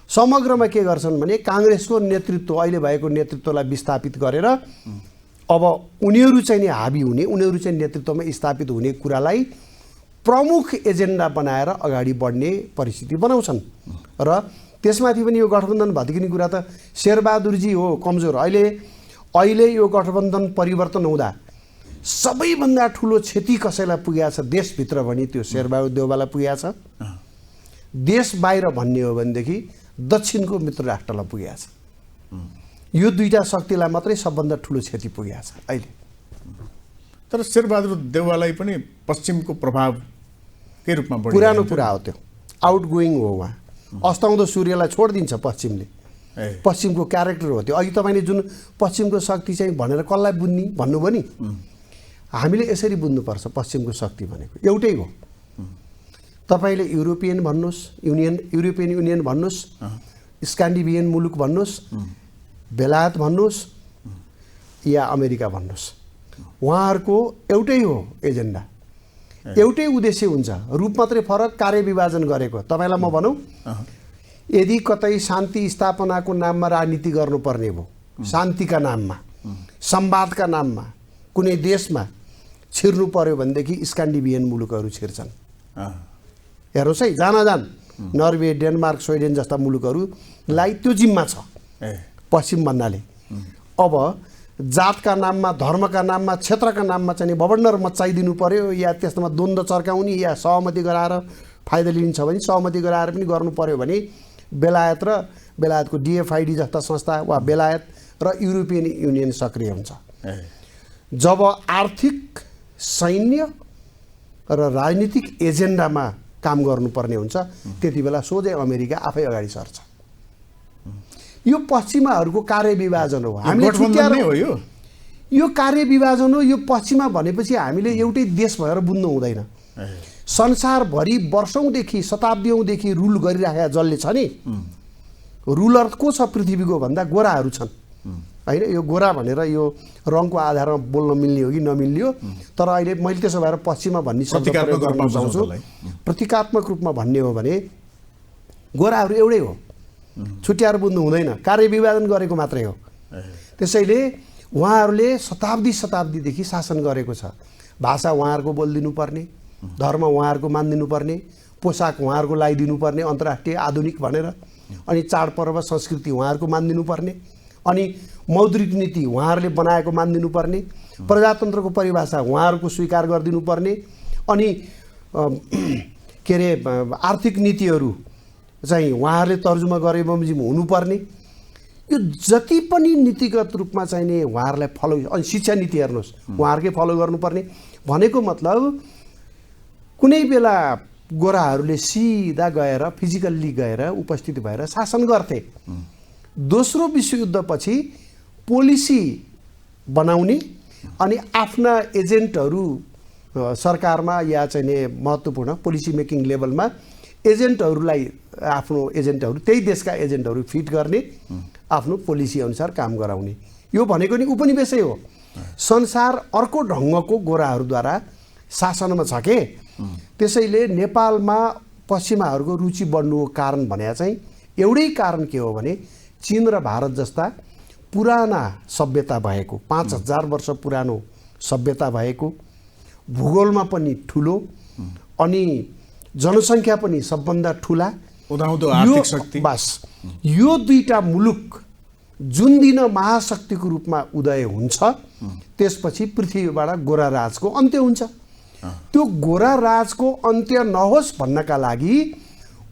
समग्रमा के गर्छन् भने काङ्ग्रेसको नेतृत्व अहिले भएको नेतृत्वलाई विस्थापित गरेर अब उनीहरू चाहिँ नि हाबी हुने, उनीहरू चाहिँ नेतृत्वमा स्थापित हुने कुरालाई प्रमुख एजेन्डा बनाएर अगाडि बढ्ने परिस्थिति बनाउँछन् र त्यसमाथि पनि यो गठबन्धन भत्किने कुरा त शेरबहादुरजी हो कमजोर। अहिले यो गठबन्धन परिवर्तन हुँदा सबैभन्दा ठुलो क्षति कसैलाई पुगेको छ देशभित्र भने त्यो शेरबहादुर देउवालाई पुगेको छ। देश बाहिर भन्ने हो भनेदेखि दक्षिणको मित्र राष्ट्रलाई पुगेको छ। यो दुईटा शक्तिलाई मात्रै सबभन्दा ठुलो क्षति पुगेको छ अहिले।
तर शेरबहादुर देउवालाई पनि पश्चिमको प्रभाव के रूपमा बढ्यो?
पुरानो कुरा हो त्यो, आउट गोइङ हो उहाँ। अस्ताउँदो सूर्यलाई छोडिदिन्छ पश्चिमले, पश्चिमको क्यारेक्टर हो त्यो। अघि तपाईँले जुन पश्चिमको शक्ति चाहिँ भनेर कसलाई बुझ्ने भन्नुभयो नि, हामीले यसरी बुझ्नुपर्छ। पश्चिमको शक्ति भनेको एउटै हो। तपाईँले युरोपियन भन्नुहोस्, युरोपियन युनियन भन्नुहोस्, स्क्यान्डिनेभियन मुलुक भन्नुहोस्, बेलायत भन्नुहोस् या अमेरिका भन्नुहोस्, उहाँहरूको एउटै हो एजेन्डा, एउटै उद्देश्य हुन्छ। रूप मात्रै फरक, कार्य विभाजन गरेको। तपाईँलाई म भनौँ, यदि कतै शान्ति स्थापनाको नाममा राजनीति गर्नुपर्ने भयो, शान्तिका नाममा, संवादका नाममा कुनै देशमा छिर्नु पर्यो भनेदेखि स्कान्डिनेभियन मुलुकहरू छिर्छन्। हेर्नुहोस् है, जान नर्वे, डेनमार्क, स्विडेन जस्ता मुलुकहरूलाई त्यो जिम्मा छ पश्चिम भन्नाले। अब जातका नाममा, धर्मका नाममा, क्षेत्रका नाममा चाहिँ बबन्डर मचाइदिनु पर्यो या त्यसमा द्वन्द्व चर्काउने या सहमति गराएर फाइदा लिन्छ भने सहमति गराएर पनि गर्नु पर्यो भने बेलायत र बेलायतको DFID जस्ता संस्था वा बेलायत र युरोपियन युनियन सक्रिय हुन्छ। जब आर्थिक, सैन्य र राजनीतिक एजेन्डामा काम गर्नुपर्ने हुन्छ त्यति बेला सोझै अमेरिका आफै अगाडि सर्छ। यो पश्चिमाहरूको कार्यविभाजन हो। हामीले यो कार्यविभाजन हो। यो पश्चिमा भनेपछि हामीले एउटै देश भएर बुझ्नु हुँदैन। संसारभरि वर्षौँदेखि, शताब्दीौँदेखि रुल गरिराखेका जसले छ नि, रुलर को छ पृथ्वीको भन्दा गोराहरू छन् होइन। यो गोरा भनेर यो रङको आधारमा बोल्न मिल्ने हो कि नमिल्ने हो, तर अहिले मैले त्यसो भएर पश्चिमा भन्ने शब्द प्रयोग गर्न चाहन्छु। प्रतीकात्मक रूपमा भन्ने हो भने गोराहरू एउटै हो, छुट्याएर बुझ्नु हुँदैन, कार्यविभाजन गरेको मात्रै हो। त्यसैले उहाँहरूले शताब्दीदेखि शासन गरेको छ। भाषा उहाँहरूको बोलिदिनु पर्ने, धर्म उहाँहरूको मानिदिनु पर्ने, पोसाक उहाँहरूको लगाइदिनु पर्ने अन्तर्राष्ट्रिय आधुनिक भनेर, अनि चाडपर्व संस्कृति उहाँहरूको मानिदिनु पर्ने, अनि मौद्रिक नीति उहाँहरूले बनाएको मानिदिनु पर्ने, प्रजातन्त्रको परिभाषा उहाँहरूको स्वीकार गरिदिनु पर्ने, अनि के अरे आर्थिक नीतिहरू चाहिँ उहाँहरूले तर्जुमा गरे बमोजिम हुनुपर्ने। यो जति पनि नीतिगत रूपमा चाहिने उहाँहरूलाई फलो, अनि शिक्षा नीति हेर्नुहोस् उहाँहरूकै फलो गर्नुपर्ने। भनेको मतलब कुनै बेला गोराहरूले सिधा गएर फिजिकल्ली गएर उपस्थित भएर शासन गर्थे। दोस्रो विश्वयुद्धपछि पोलिसी बनाउने अनि आफ्ना एजेन्टहरू सरकारमा या चाहिँ महत्त्वपूर्ण पोलिसी मेकिङ लेभलमा एजेन्टहरूलाई, आफ्नो एजेन्टहरू त्यही देशका एजेन्टहरू फिट गर्ने, आफ्नो पोलिसी अनुसार काम गराउने। यो भनेको नि उपनिवेशै हो। संसार अर्को ढङ्गको गोराहरूद्वारा शासनमा छ के। त्यसैले नेपालमा पश्चिमाहरूको रुचि बढ्नुको कारण भने चाहिँ एउटै कारण के हो भने चीन र भारत जस्ता पुराना सभ्यता भएको, 5000 वर्ष पुरानो सभ्यता भएको, भूगोलमा पनि ठुलो अनि जनसङ्ख्या पनि सबभन्दा ठुला,
उदाउँदो आर्थिक शक्ति,
बस यो दुईटा मुलुक जुन दिन महाशक्तिको रूपमा उदय हुन्छ त्यसपछि पृथ्वीबाट गोरा राजको अन्त्य हुन्छ। त्यो गोरा राजको अन्त्य नहोस् भन्नका लागि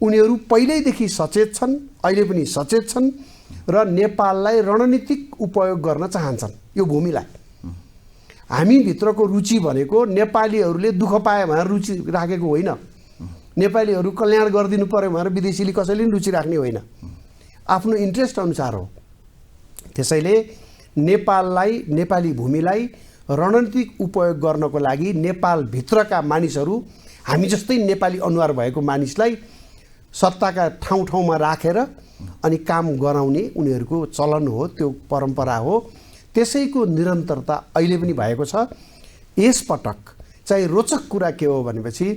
उनीहरू पहिल्यैदेखि सचेत छन्, अहिले पनि सचेत छन् र नेपाललाई रणनीतिक उपयोग गर्न चाहन्छन्। यो भूमिलाई हामीभित्रको रुचि भनेको नेपालीहरूले दुःख पाए भनेर रुचि राखेको होइन, नेपालीहरू कल्याण गरिदिनु पर्यो भनेर विदेशीले कसैले पनि रुचि राख्ने होइन, आफ्नो इन्ट्रेस्ट अनुसार हो। त्यसैले नेपाललाई, नेपाली भूमिलाई रणनीतिक उपयोग गर्नको लागि नेपालभित्रका मानिसहरू, हामी जस्तै नेपाली अनुहार भएको मानिसलाई सत्ताका ठाउँ ठाउँमा राखेर अनि काम गराउने उनीहरूको चलन हो, त्यो परम्परा हो। त्यसैको निरन्तरता अहिले पनि भएको छ। यसपटक चाहिँ रोचक कुरा के हो भनेपछि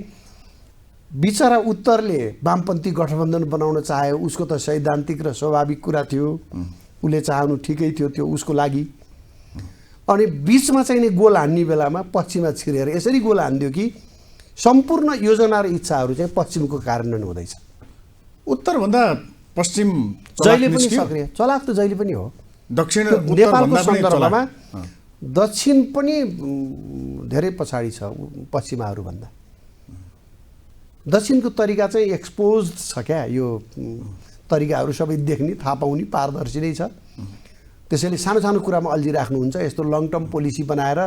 बिचरा उत्तरले वामपन्थी गठबन्धन बनाउन चाह्यो, उसको त सैद्धान्तिक र स्वाभाविक कुरा थियो, उसले चाहनु ठिकै थियो, त्यो उसको लागि। अनि बिचमा चाहिँ नि गोल हान्ने बेलामा पश्चिममा छिरेर यसरी गोल हान्दियो कि सम्पूर्ण योजना र इच्छाहरू चाहिँ पश्चिमको कार्यान्वयन हुँदैछ।
उत्तरभन्दा पश्चिम
जहिले पनि सक्रिय, चलाक त जहिले पनि हो।
दक्षिण
नेपालको सन्दर्भमा दक्षिण पनि धेरै पछाडि छ पश्चिमाहरूभन्दा। दक्षिणको तरिका चाहिँ एक्सपोज छ क्या, यो तरिकाहरू सबै देख्ने, थाहा पाउने, पारदर्शी नै छ। त्यसैले सानो सानो कुरामा अल्झिराख्नुहुन्छ। यस्तो लङ टर्म पोलिसी बनाएर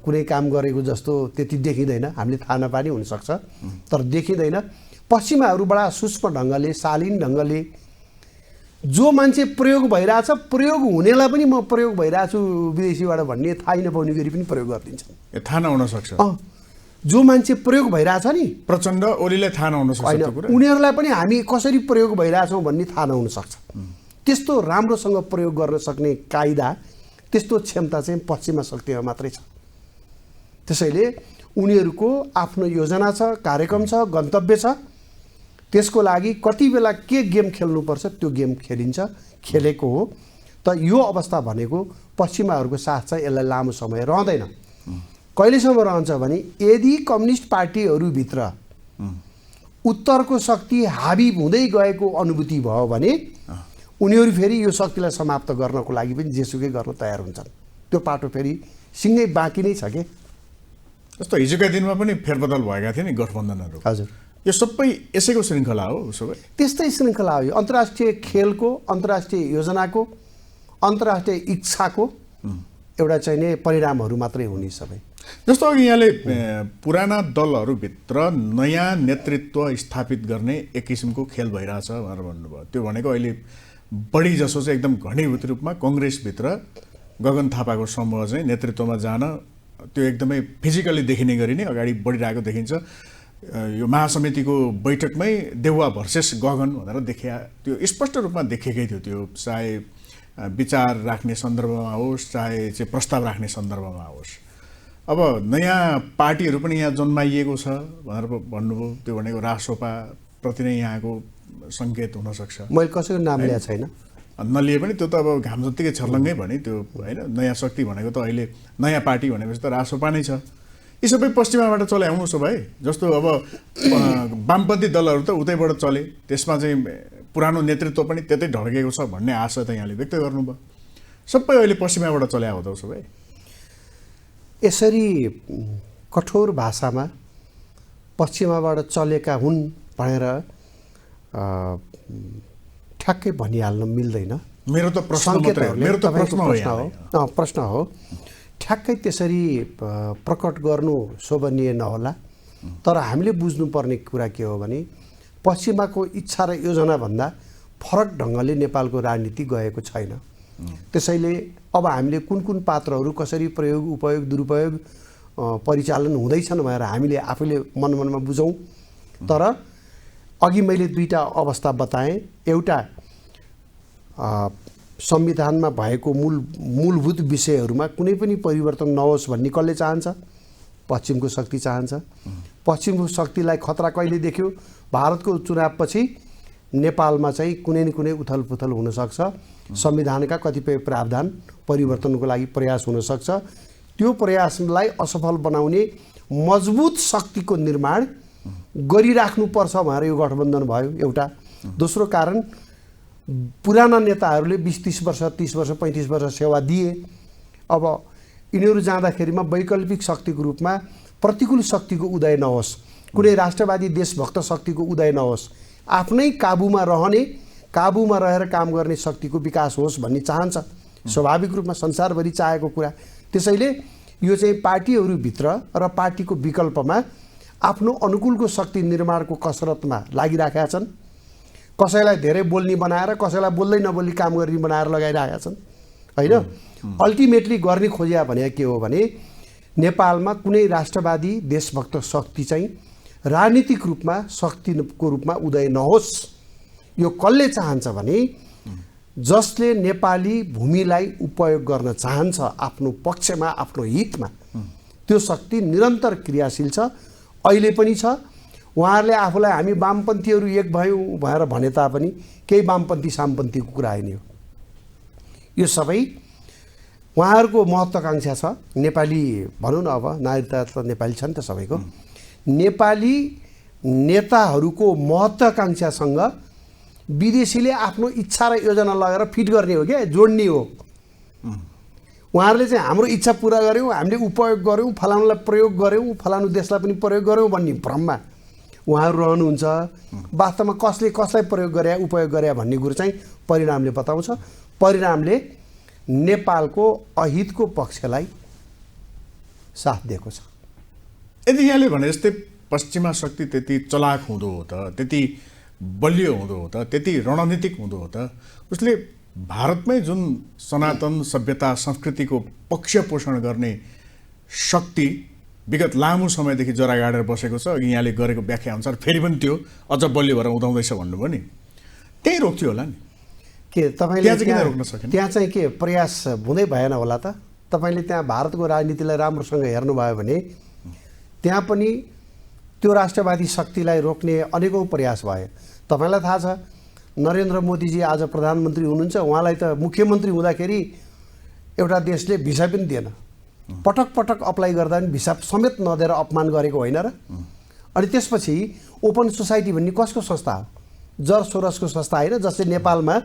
कुनै काम गरेको जस्तो त्यति देखिँदैन, हामीले थाहा नपानी हुनसक्छ तर देखिँदैन। पश्चिमाहरू बडा सूक्ष्म ढङ्गले, शालीन ढङ्गले जो मान्छे प्रयोग भइरहेछ, प्रयोग हुनेलाई पनि म प्रयोग भइरहेको छु विदेशीबाट भन्ने थाहै नपाउने गरी पनि प्रयोग गरिदिन्छन्।
थाहा नहुन सक्छ।
जो मान्छे प्रयोग भइरहेछ नि,
प्रचण्ड ओलीलाई थाहा नहुन सक्छ,
उनीहरूलाई पनि हामी कसरी प्रयोग भइरहेछौँ भन्ने थाहा नहुन सक्छ। त्यस्तो राम्रोसँग प्रयोग गर्न सक्ने कायदा, त्यस्तो क्षमता चाहिँ पश्चिमा शक्तिमा मात्रै छ। त्यसैले उनीहरूको आफ्नो योजना छ, कार्यक्रम छ, गन्तव्य छ। त्यसको लागि कति बेला के गेम खेल्नुपर्छ त्यो गेम खेलिन्छ, खेलेको हो। त यो अवस्था भनेको पश्चिमाहरूको साथ चाहिँ यसलाई लामो समय रहँदैन। कहिलेसम्म रहन्छ भने यदि कम्युनिस्ट पार्टीहरूभित्र उत्तरको शक्ति हाबी हुँदै गएको अनुभूति भयो भने उनीहरू फेरि यो शक्तिलाई समाप्त गर्नको लागि पनि जेसुकै गर्न तयार हुन्छन्। त्यो पाटो फेरि सिँगै बाँकी नै छ के।
जस्तो हिजोका दिनमा पनि फेरबदल भएका थिए नि गठबन्धनहरू।
हजुर,
यो सबै यसैको श्रृङ्खला हो उसो भए?
त्यस्तै श्रृङ्खला हो यो। अन्तर्राष्ट्रिय खेलको, अन्तर्राष्ट्रिय योजनाको, अन्तर्राष्ट्रिय इच्छाको एउटा चाहिँ नि परिणामहरू मात्रै हुने सबै।
जस्तो अघि यहाँले पुराना दलहरूभित्र नयाँ नेतृत्व स्थापित गर्ने एक किसिमको खेल भइरहेछ भनेर भन्नुभयो। त्यो भनेको अहिले बढी जसो चाहिँ एकदम घनीभूत रूपमा कङ्ग्रेसभित्र गगन थापाको समूह चाहिँ नेतृत्वमा जान त्यो एकदमै फिजिकली देखिने गरी नै अगाडि बढिरहेको देखिन्छ। यो महासमितिको बैठकमै देउवा भर्सेस गगन भनेर देखिया, त्यो स्पष्ट रूपमा देखिएकै थियो। त्यो चाहे विचार राख्ने सन्दर्भमा होस्, चाहे चाहिँ प्रस्ताव राख्ने सन्दर्भमा होस्। अब नयाँ पार्टीहरू पनि यहाँ जन्माइएको छ भनेर भन्नुभयो। त्यो भनेको रासोपा प्रति नै यहाँको सङ्केत हुनसक्छ।
मैले कसैको नाम ल्याएको छैन,
नलिए पनि त्यो त अब घाम जत्तिकै छर्लङ्गै भने त्यो होइन। नयाँ शक्ति भनेको त अहिले नयाँ पार्टी भनेपछि त रासोपा नै छ। यी सबै पश्चिमाबाट चले आउनु उसो भए। जस्तो अब वामपन्थी दलहरू त उतैबाट चले, त्यसमा चाहिँ पुरानो नेतृत्व पनि त्यतै ढड्केको छ भन्ने आशा त यहाँले व्यक्त गर्नुभयो। सबै अहिले पश्चिमाबाट चले आउँदा उसो भए
यसरी कठोर भाषामा पश्चिमाबाट चलेका हुन् भनेर ठ्याक्कै भनिहाल्न मिल्दैन।
मेरो त
प्रश्न हो ठ्याक्कै त्यसरी प्रकट गर्नु शोभनीय नहोला। तर हामीले बुझ्नुपर्ने कुरा के हो भने पश्चिमाको इच्छा र योजनाभन्दा फरक ढङ्गले नेपालको राजनीति गएको छैन। त्यसैले अब हामीले कुन कुन पात्रहरू कसरी प्रयोग, उपयोग, दुरुपयोग, परिचालन हुँदैछन् भनेर हामीले आफैले मनमनमा बुझौँ। तर अघि मैले दुईटा अवस्था बताएँ। एउटा संविधानमा भएको मूलभूत विषयहरूमा कुनै पनि परिवर्तन नहोस् भन्ने कसले चाहन्छ? पश्चिमको शक्ति चाहन्छ। पश्चिमको शक्तिलाई खतरा कहिले देख्यो? भारतको चुनावपछि नेपालमा चाहिँ कुनै न कुनै उथलपुथल हुनसक्छ। संविधानका कतिपय प्रावधान परिवर्तनको लागि प्रयास हुनसक्छ। त्यो प्रयासलाई असफल बनाउने मजबुत शक्तिको निर्माण गरिराख्नुपर्छ भनेर यो गठबन्धन भयो एउटा। दोस्रो कारण, पुराना नेताहरूले 20-30 वर्ष, 30 वर्ष, 35 वर्ष सेवा दिए। अब यिनीहरू जाँदाखेरिमा वैकल्पिक शक्तिको रूपमा प्रतिकूल शक्तिको उदय नहोस्, कुनै राष्ट्रवादी देशभक्त शक्तिको उदय नहोस्, आफ्नै काबुमा रहने, काबुमा रहेर काम गर्ने शक्तिको विकास होस् भन्ने चाहन्छ। स्वाभाविक रूपमा संसारभरि चाहेको कुरा। त्यसैले यो चाहिँ पार्टीहरूभित्र र पार्टीको विकल्पमा आफ्नो अनुकूलको शक्ति निर्माणको कसरतमा लागिराखेका छन्। कसैलाई धेरै बोल्ने बनाएर, कसैलाई बोल्दै नबोल्ने काम गर्ने बनाएर लगाइरहेका छन् होइन। अल्टिमेटली गर्ने खोजिया भने के हो भने नेपालमा कुनै राष्ट्रवादी देशभक्त शक्ति चाहिँ राजनीतिक रूपमा शक्तिको रूपमा उदय नहोस्। यो कसले चाहन्छ भने जसले नेपाली भूमिलाई उपयोग गर्न चाहन्छ आफ्नो पक्षमा, आफ्नो हितमा, त्यो शक्ति निरन्तर क्रियाशील छ, अहिले पनि छ। उहाँहरूले आफूलाई हामी वामपन्थीहरू एक भयौँ भनेर भने तापनि केही वामपन्थी सामपन्थीको कुरा होइन। यो सबै उहाँहरूको महत्त्वाकांक्षा छ। नेपाली भनौँ न, अब नागरिकता त नेपाली छ नि त सबैको। नेपाली नेताहरूको महत्त्वाकांक्षासँग विदेशीले आफ्नो इच्छा र योजना लगेर फिट गर्ने हो क्या, जोड्ने हो। उहाँहरूले चाहिँ हाम्रो इच्छा पुरा गऱ्यौँ, हामीले उपयोग गऱ्यौँ, फलानुलाई प्रयोग गऱ्यौँ, फलानु देशलाई पनि प्रयोग गऱ्यौँ भन्ने भ्रममा उहाँहरू रहनुहुन्छ। वास्तवमा कसले कसलाई प्रयोग गरे, उपयोग गरे भन्ने कुरो चाहिँ परिणामले बताउँछ। परिणामले नेपालको अहितको पक्षलाई साथ दिएको छ।
यदि यहाँले भने जस्तै पश्चिमा शक्ति त्यति चलाक हुँदो हो त, त्यति बलियो हुँदो हो त, त्यति रणनीतिक हुँदो हो त, उसले भारतमै जुन सनातन सभ्यता संस्कृतिको पक्ष पोषण गर्ने शक्ति विगत लामो समयदेखि जरा गाडेर बसेको छ। अघि यहाँले गरेको व्याख्या अनुसार फेरि पनि त्यो अझ बलियो भएर उदाउँदैछ भन्नुभयो नि, त्यही रोक्थ्यो होला नि
के? तपाईँले
किन रोक्न सकेन?
त्यहाँ चाहिँ के प्रयास हुँदै भएन होला त? तपाईँले त्यहाँ भारतको राजनीतिलाई राम्रोसँग हेर्नुभयो भने त्यहाँ पनि त्यो राष्ट्रवादी शक्तिलाई रोक्ने अनेकौँ प्रयास भयो। तपाईँलाई थाहा छ नरेन्द्र मोदीजी आज प्रधानमन्त्री हुनुहुन्छ, उहाँलाई त मुख्यमन्त्री हुँदाखेरि एउटा देशले भिसा पनि दिएन। पटक पटक अप्लाई गर्दा पनि भिसा समेत नदिएर अपमान गरेको होइन र? अनि त्यसपछि ओपन सोसाइटी भन्ने कसको संस्था हो? जर्ज सोरसको संस्था होइन, जसले नेपालमा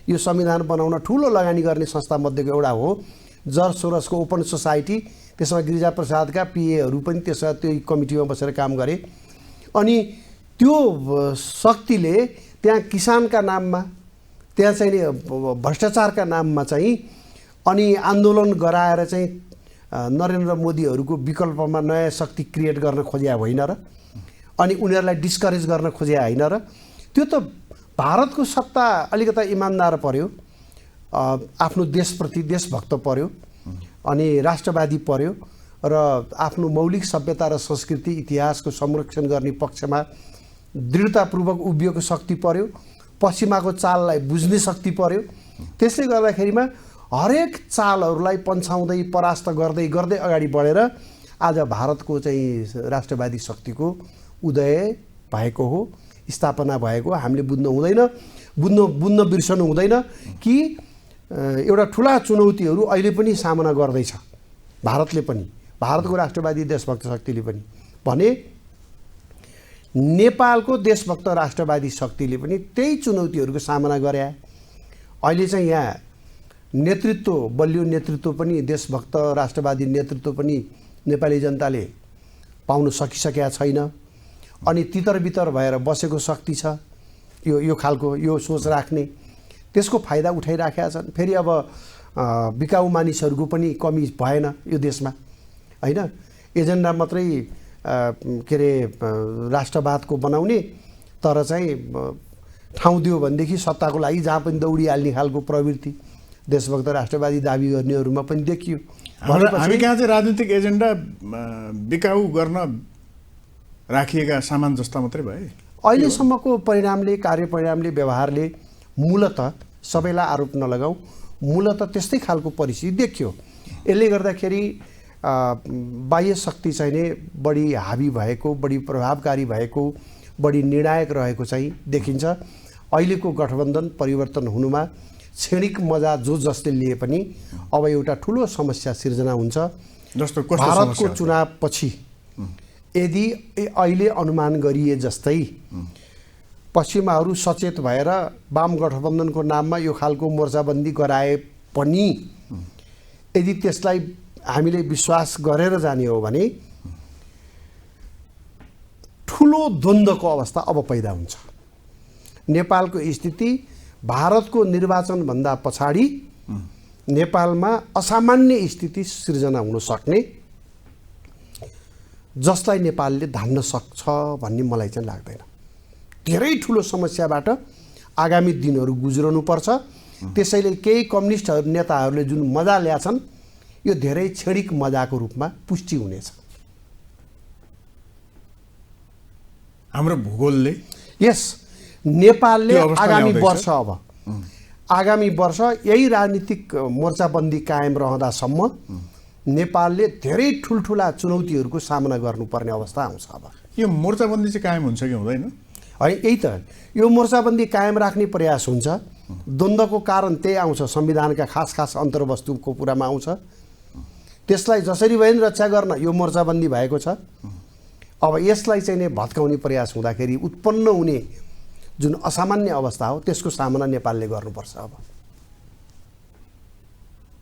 यो संविधान बनाउन ठुलो लगानी गर्ने संस्था मध्येको एउटा हो। जर्ज सोरसको ओपन सोसाइटी, त्यसमा गिरिजाप्रसादका पिएहरू पनि त्यसमा त्यो कमिटीमा बसेर काम गरे। अनि त्यो शक्तिले त्यहाँ किसानका नाममा, त्यहाँ चाहिँ भ्रष्टाचारका नाममा चाहिँ अनि आन्दोलन गराएर चाहिँ नरेन्द्र मोदीहरूको विकल्पमा नयाँ शक्ति क्रिएट गर्न खोज्या होइन र? अनि उनीहरूलाई डिस्करेज गर्न खोज्या होइन र? त्यो त भारतको सत्ता अलिकता इमान्दार पर्यो, आफ्नो देशप्रति देशभक्त पर्यो, अनि राष्ट्रवादी पर्यो र आफ्नो मौलिक सभ्यता र संस्कृति इतिहासको संरक्षण गर्ने पक्षमा दृढतापूर्वक उभिएको शक्ति पर्यो, पश्चिमाको चाललाई बुझ्ने शक्ति पर्यो। त्यसले गर्दाखेरिमा हरेक चालहरूलाई पन्छाउँदै परास्त गर्दै गर्दै अगाडि बढेर आज भारतको चाहिँ राष्ट्रवादी शक्तिको उदय भएको हो, स्थापना भएको। हामीले बुझ्न बिर्सनु हुँदैन कि एउटा ठुला चुनौतीहरू अहिले पनि सामना गर्दैछ भारतले पनि, भारतको राष्ट्रवादी देशभक्त शक्तिले पनि। भने नेपालको देशभक्त राष्ट्रवादी शक्तिले पनि त्यही चुनौतीहरूको सामना गरे। अहिले चाहिँ यहाँ नेतृत्व, बलियो नेतृत्व पनि, देशभक्त राष्ट्रवादी नेतृत्व पनि नेपाली जनताले पाउन सकिसकेका छैन। अनि तितर-बितर भएर बसेको शक्ति छ यो खालको, यो सोच राख्ने, त्यसको फाइदा उठाइराखेका छन्। फेरि अब बिकाउ मानिसहरूको पनि कमी भएन यो देशमा होइन। एजेन्डा मात्रै के अरे राष्ट्रवादको बनाउने, तर चाहिँ ठाउँ दियो भनेदेखि सत्ताको लागि जहाँ पनि दौडिहाल्ने खालको प्रवृत्ति देशभक्त राष्ट्रवादी दाबी गर्नेहरूमा पनि देखियो।
हामी कहाँ चाहिँ राजनीतिक एजेन्डा बिकाउ गर्न राखिएका सामान जस्ता मात्रै भए।
अहिलेसम्मको परिणामले, कार्यपरिणामले, व्यवहारले मूलतः, सबैलाई आरोप नलगाऊ, मूलतः त्यस्तै खालको परिस्थिति देखियो। यसले गर्दाखेरि बाह्य शक्ति चाहिँ नै बढी हावी भएको, बढी प्रभावकारी भएको, बढी निर्णायक रहेको चाहिँ देखिन्छ। अहिलेको गठबन्धन परिवर्तन हुनुमा क्षणिक मजा जो जसले लिए पनि अब एउटा ठुलो समस्या सिर्जना हुन्छ।
जस्तो
भारतको चुनावपछि यदि अहिले अनुमान गरिए जस्तै पश्चिमाहरू सचेत भएर वाम गठबन्धनको नाममा यो खालको मोर्चाबन्दी गराए पनि यदि त्यसलाई हामीले विश्वास गरेर जाने हो भने ठुलो द्वन्द्वको अवस्था अब पैदा हुन्छ। नेपालको स्थिति भारतको निर्वाचनभन्दा पछाडि नेपालमा असामान्य स्थिति सिर्जना हुन सक्ने, जसलाई नेपालले धान्न सक्छ भन्ने मलाई चाहिँ लाग्दैन। धेरै ठुलो समस्याबाट आगामी दिनहरू गुज्रनुपर्छ। त्यसैले केही कम्युनिस्ट नेताहरूले जुन मजा ल्याछन्, यो धेरै क्षणिक मजाको रूपमा पुष्टि हुनेछ।
हाम्रो भूगोलले
यस नेपालले आगामी वर्ष यही राजनीतिक मोर्चाबन्दी कायम रहँदासम्म नेपालले धेरै ठुल्ठुला चुनौतीहरूको सामना गर्नुपर्ने अवस्था आउँछ। अब
यो मोर्चाबन्दी चाहिँ कायम हुन्छ कि हुँदैन?
है, यही त यो मोर्चाबन्दी कायम राख्ने प्रयास हुन्छ। द्वन्द्वको कारण त्यही आउँछ, संविधानका खास अन्तर्वस्तुको कुरामा आउँछ। त्यसलाई जसरी भए पनि रक्षा गर्न यो मोर्चाबन्दी भएको छ। अब यसलाई चाहिँ नै भत्काउने प्रयास हुँदाखेरि उत्पन्न हुने जुन असामान्य अवस्था हो, त्यसको सामना नेपालले गर्नुपर्छ। अब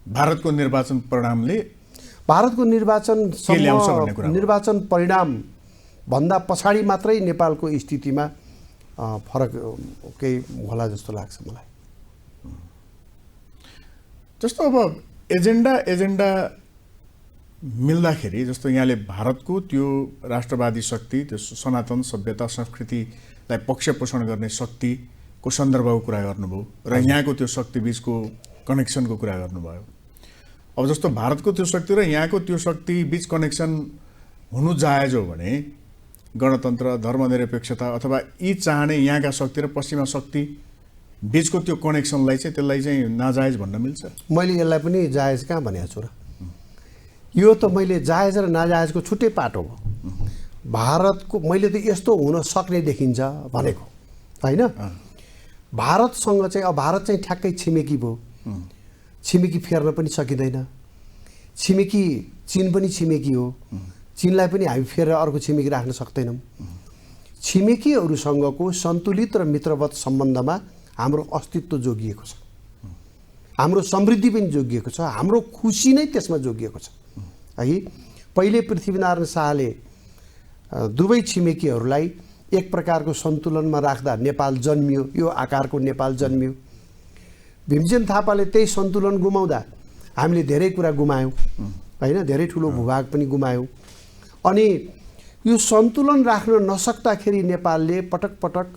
भारतको निर्वाचन परिणामले,
भारतको निर्वाचन परिणाम भन्दा पछाडि मात्रै नेपालको स्थितिमा फरक केही होला जस्तो लाग्छ मलाई।
जस्तो अब एजेन्डा मिल्दाखेरि, जस्तो यहाँले भारतको त्यो राष्ट्रवादी शक्ति, त्यो सनातन सभ्यता संस्कृतिलाई पक्ष पोषण गर्ने शक्तिको सन्दर्भको कुरा गर्नुभयो र यहाँको त्यो शक्ति बीचको कनेक्सनको कुरा गर्नुभयो। अब जस्तो भारतको त्यो शक्ति र यहाँको त्यो शक्ति बीच कनेक्सन हुनु जायज हो भने गणतन्त्र, धर्मनिरपेक्षता अथवा यी चाहने यहाँका शक्ति र पश्चिमा शक्ति बीचको त्यो कनेक्सनलाई चाहिँ, त्यसलाई चाहिँ नाजायज भन्न मिल्छ? मैले
यसलाई पनि जायज कहाँ भनेको छु र? यो त मैले जायज र नाजायजको छुट्टै पाटो हो। भारतको मैले त यस्तो हुन सक्ने देखिन्छ भनेको होइन। भारतसँग चाहिँ अब भारत चाहिँ ठ्याक्कै छिमेकी भयो, छिमेकी फेर्न पनि सकिँदैन। छिमेकी चीन पनि छिमेकी हो, चीनलाई पनि हामी फेर अर्को छिमेकी राख्न सक्दैनौँ। छिमेकीहरूसँगको सन्तुलित र मित्रवत सम्बन्धमा हाम्रो अस्तित्व जोगिएको छ, हाम्रो समृद्धि पनि जोगिएको छ, हाम्रो खुसी नै त्यसमा जोगिएको छ है। पहिले पृथ्वीनारायण शाहले दुवै छिमेकीहरूलाई एक प्रकारको सन्तुलनमा राख्दा नेपाल जन्मियो, यो आकारको नेपाल जन्मियो। भीमसेन थापाले त्यही सन्तुलन गुमाउँदा हामीले धेरै कुरा गुमायौँ होइन, धेरै ठुलो भूभाग पनि गुमायौँ। अनि यो सन्तुलन राख्न नसक्दाखेरि नेपालले पटक पटक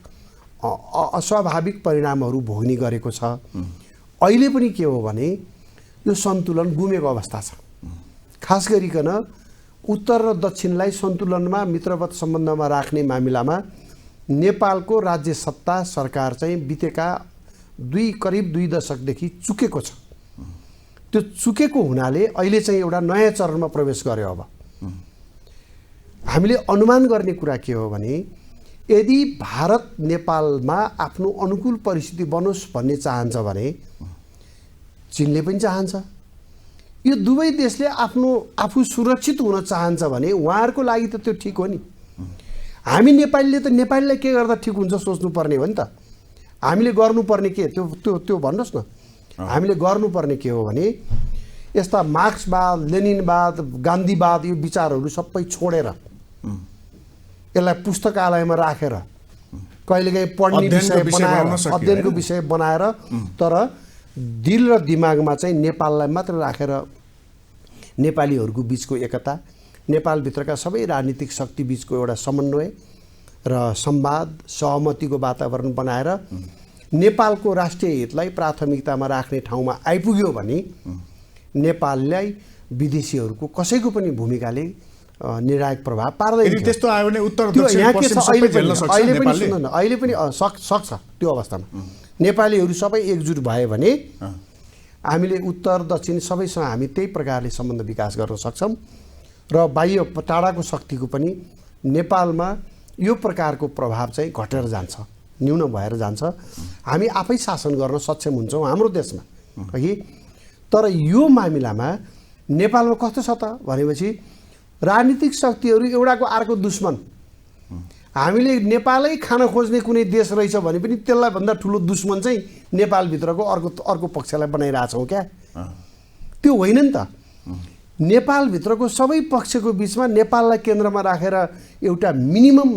अस्वाभाविक परिणामहरू भोग्ने गरेको छ। अहिले पनि के हो भने यो सन्तुलन गुमेको अवस्था छ। खास गरिकन उत्तर र दक्षिणलाई सन्तुलनमा मित्रवत सम्बन्धमा राख्ने मामिलामा नेपालको राज्य सत्ता सरकार चाहिँ बितेका करिब 2 दशकदेखि चुकेको छ। त्यो चुकेको हुनाले अहिले चाहिँ एउटा नयाँ चरणमा प्रवेश गर्यो। अब हामीले अनुमान गर्ने कुरा के हो भने यदि भारत नेपालमा आफ्नो अनुकूल परिस्थिति बनोस् भन्ने चाहन्छ भने चीनले पनि चाहन्छ। यो दुवै देशले आफू सुरक्षित हुन चाहन्छ भने उहाँहरूको लागि त त्यो ठिक हो नि। हामी नेपालीले त नेपालीलाई के गर्दा ठिक हुन्छ सोच्नुपर्ने हो नि त। हामीले गर्नुपर्ने के त्यो त्यो त्यो भन्नुहोस् न। हामीले गर्नुपर्ने के हो भने यस्ता मार्क्सवाद, लेनिनवाद, गान्धीवाद यो विचारहरू सबै छोडेर यसलाई पुस्तकालयमा राखेर कहिलेकाहीँ पढ्ने विषय बनाएर, अध्ययनको विषय बनाएर, तर दिल र दिमागमा चाहिँ नेपाललाई मात्र राखेर नेपालीहरूको बिचको एकता, नेपालभित्रका सबै राजनीतिक शक्ति बिचको एउटा समन्वय र संवाद सहमतिको वातावरण बनाएर नेपालको राष्ट्रिय हितलाई प्राथमिकतामा राख्ने ठाउँमा आइपुग्यो भने नेपाललाई विदेशीहरूको कसैको पनि भूमिकाले निर्णायक प्रभाव पार्दैन।
त्यस्तो आयो भने उत्तर दक्षिण पश्चिम सबै झेल्न सक्छ नेपालले।
अहिले पनि सक्छ। त्यो अवस्थामा नेपालीहरू सबै एकजुट भए भने हामीले उत्तर दक्षिण सबैसँग हामी त्यही प्रकारले सम्बन्ध विकास गर्न सक्छौँ र बाह्य टाढाको शक्तिको पनि नेपालमा यो प्रकारको प्रभाव चाहिँ घटेर जान्छ, न्यून भएर जान्छ। हामी आफै शासन गर्न सक्षम हुन्छौँ हाम्रो देशमा है। तर यो मामिलामा नेपालमा कस्तो छ त भनेपछि राजनीतिक शक्तिहरू एउटाको अर्को दुश्मन। हामीले नेपालै खान खोज्ने कुनै देश रहेछ भने पनि त्यसलाई भन्दा ठुलो दुश्मन चाहिँ नेपालभित्रको अर्को पक्षलाई बनाइरहेछौँ क्या। त्यो होइन नि त। नेपालभित्रको सबै पक्षको बिचमा नेपाललाई केन्द्रमा राखेर एउटा मिनिमम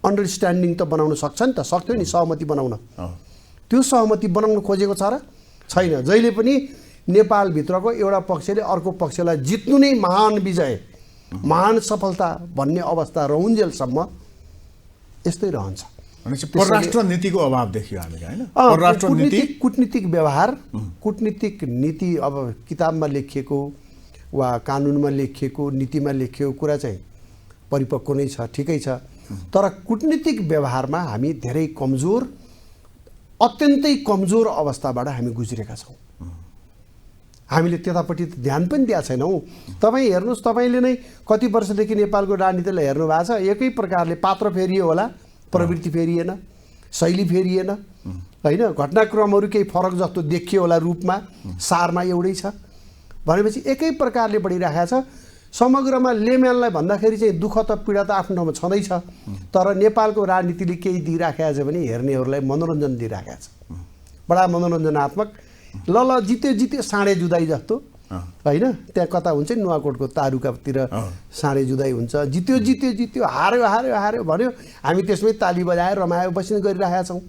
अन्डरस्ट्यान्डिङ त बनाउन सक्छ नि त, सक्थ्यो नि सहमति बनाउन। त्यो सहमति बनाउन खोजेको छ र छैन। जहिले पनि नेपालभित्रको एउटा पक्षले अर्को पक्षलाई जित्नु नै महान विजय, महान सफलता भन्ने अवस्था रहउन्जेलसम्म यस्तै रहन्छ।
परराष्ट्र नीतिको अभाव देखियो हामीले हैन। परराष्ट्र नीति,
कूटनीतिक व्यवहार, कूटनीतिक नीति अब किताबमा लेखिएको वा कानुनमा लेखिएको, नीतिमा लेखिएको कुरा चाहिँ परिपक्व नै छ, ठिकै छ। तर कूटनीतिक व्यवहारमा हामी धेरै कमजोर, अत्यन्तै कमजोर अवस्थाबाट हामी गुज्रेका छौँ। हामीले त्यतापट्टि ध्यान पनि दिएको छैनौँ। तपाईँ हेर्नुहोस्, तपाईँले नै कति वर्षदेखि नेपालको राजनीतिलाई हेर्नु भएको छ। एकै प्रकारले पात्र फेरियो होला, प्रवृत्ति फेरिएन, शैली फेरिएन होइन, घटनाक्रमहरू केही फरक जस्तो देखियो होला रूपमा, सारमा एउटै छ भनेपछि एकै प्रकारले बढिरहेको छ। समग्रमा लेम्यानलाई भन्दाखेरि चाहिँ दुःख त पीडा त आफ्नो ठाउँमा छँदैछ, तर नेपालको राजनीतिले केही दिइराखेको छ भने हेर्नेहरूलाई मनोरञ्जन दिइराखेको छ, बडा मनोरञ्जनात्मक। ल जित्यो साँडे जुदाई जस्तो होइन। त्यहाँ कता हुन्छ नि नुवाकोटको तारुकातिर साँडे जुदाई हुन्छ, जित्यो हार्यो भन्यो, हामी त्यसमै ताली बजाएर रमायो बस्ने गरिरहेका छौँ।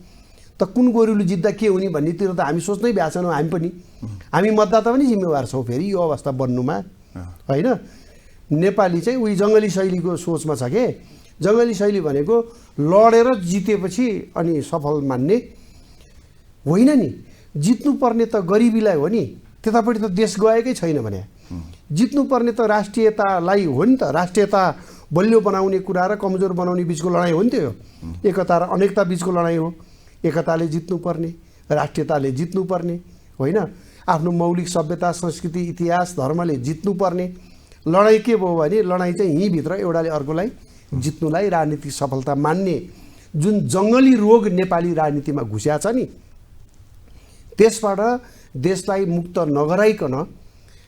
त कुन गोरुले जित्दा के हुने भन्नेतिर त हामी सोच्नै भ्या छैनौँ। हामी पनि, हामी मतदाता पनि जिम्मेवार छौँ फेरि यो अवस्था बन्नुमा होइन। नेपाली चाहिँ उही जङ्गली शैलीको सोचमा छ के। जङ्गली शैली भनेको लडेर जितेपछि अनि सफल मान्ने होइन नि। जित्नुपर्ने त गरिबीलाई हो नि, त्यतापट्टि त देश गएकै छैन भने। जित्नुपर्ने त राष्ट्रियतालाई हो नि त। राष्ट्रियता बलियो बनाउने कुरा र कमजोर बनाउने बिचको लडाइँ हो नि त्यो। एकता र अनेकता बिचको लडाइँ हो। एकताले जित्नुपर्ने, राष्ट्रियताले जित्नुपर्ने होइन। आफ्नो मौलिक सभ्यता, संस्कृति, इतिहास, धर्मले जित्नुपर्ने। लडाइँ के भयो भने लडाइँ चाहिँ यहीँभित्र एउटाले अर्कोलाई जित्नुलाई राजनीतिक सफलता मान्ने जुन जङ्गली रोग नेपाली राजनीतिमा घुस्या छ नि, त्यसबाट देशलाई मुक्त नगराइकन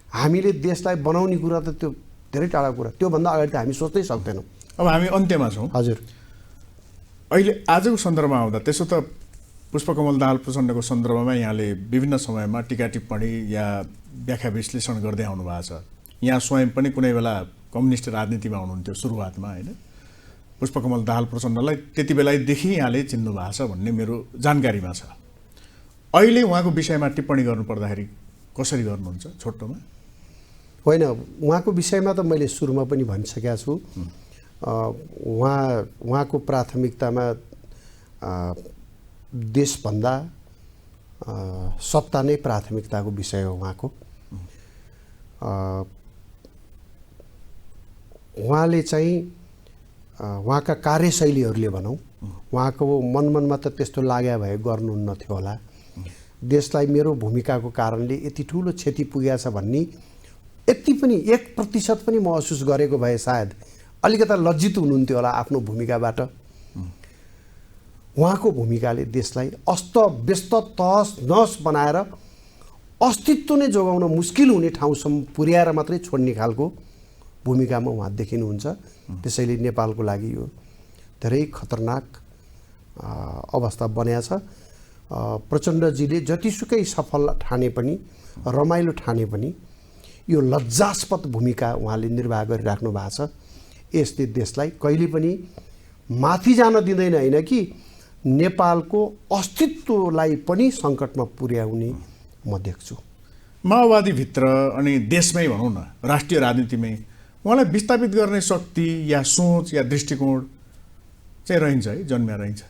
हामीले देशलाई बनाउने कुरा त त्यो धेरै टाढा कुरा, त्योभन्दा अगाडि त हामी सोच्नै सक्दैनौँ।
अब हामी अन्त्यमा छौँ।
हजुर,
अहिले आजको सन्दर्भमा आउँदा त्यसो त पुष्पकमल दाहाल प्रचण्डको सन्दर्भमा यहाँले विभिन्न समयमा टीका टिप्पणी या व्याख्या विश्लेषण गर्दै आउनु भएको छ। यहाँ स्वयं पनि कुनै बेला कम्युनिस्ट राजनीतिमा हुनुहुन्थ्यो सुरुवातमा, होइन? पुष्पकमल दाहाल प्रचण्डलाई त्यति बेलादेखि यहाँले चिन्नु भएको छ भन्ने मेरो जानकारीमा छ। अहिले उहाँको विषयमा टिप्पणी गर्नुपर्दाखेरि कसरी गर्नुहुन्छ छोटोमा?
होइन, उहाँको विषयमा त मैले सुरुमा पनि भनिसकेको छु। उहाँको प्राथमिकतामा देशभन्दा सत्ता नै प्राथमिकताको विषय हो उहाँको। उहाँले चाहिँ उहाँका कार्यशैलीहरूले भनौँ, उहाँको मनमा त त्यस्तो लाग्यो भए गर्नुहुन्न थियो होला। देशलाई मेरो भूमिकाको कारणले यति ठुलो क्षति पुगेको छ भन्ने यति पनि 1% पनि महसुस गरेको भए सायद अलिकता लज्जित हुनुहुन्थ्यो होला आफ्नो भूमिकाबाट। उहाँको भूमिकाले देशलाई अस्तव्यस्त तहस नहस बनाएर अस्तित्व नै जोगाउन मुस्किल हुने ठाउँसम्म पुर्याएर मात्रै छोड्ने खालको भूमिकामा उहाँ देखिनुहुन्छ। त्यसैले नेपालको लागि यो धेरै खतरनाक अवस्था बन्या छ। प्रचण्डजीले जतिसुकै सफल ठाने पनि, रमाइलो ठाने पनि, यो लज्जास्पद भूमिका उहाँले निर्वाह गरिराख्नु भएको छ। यसले देशलाई कहिले पनि माथि जान दिँदैन, होइन कि नेपालको अस्तित्वलाई पनि सङ्कटमा पुर्याउने म देख्छु।
माओवादीभित्र अनि देशमै भनौँ न, राष्ट्रिय राजनीतिमै उहाँलाई विस्थापित गर्ने शक्ति या सोच या दृष्टिकोण चाहिँ रहन्छ है, जन्म्या रहन्छ।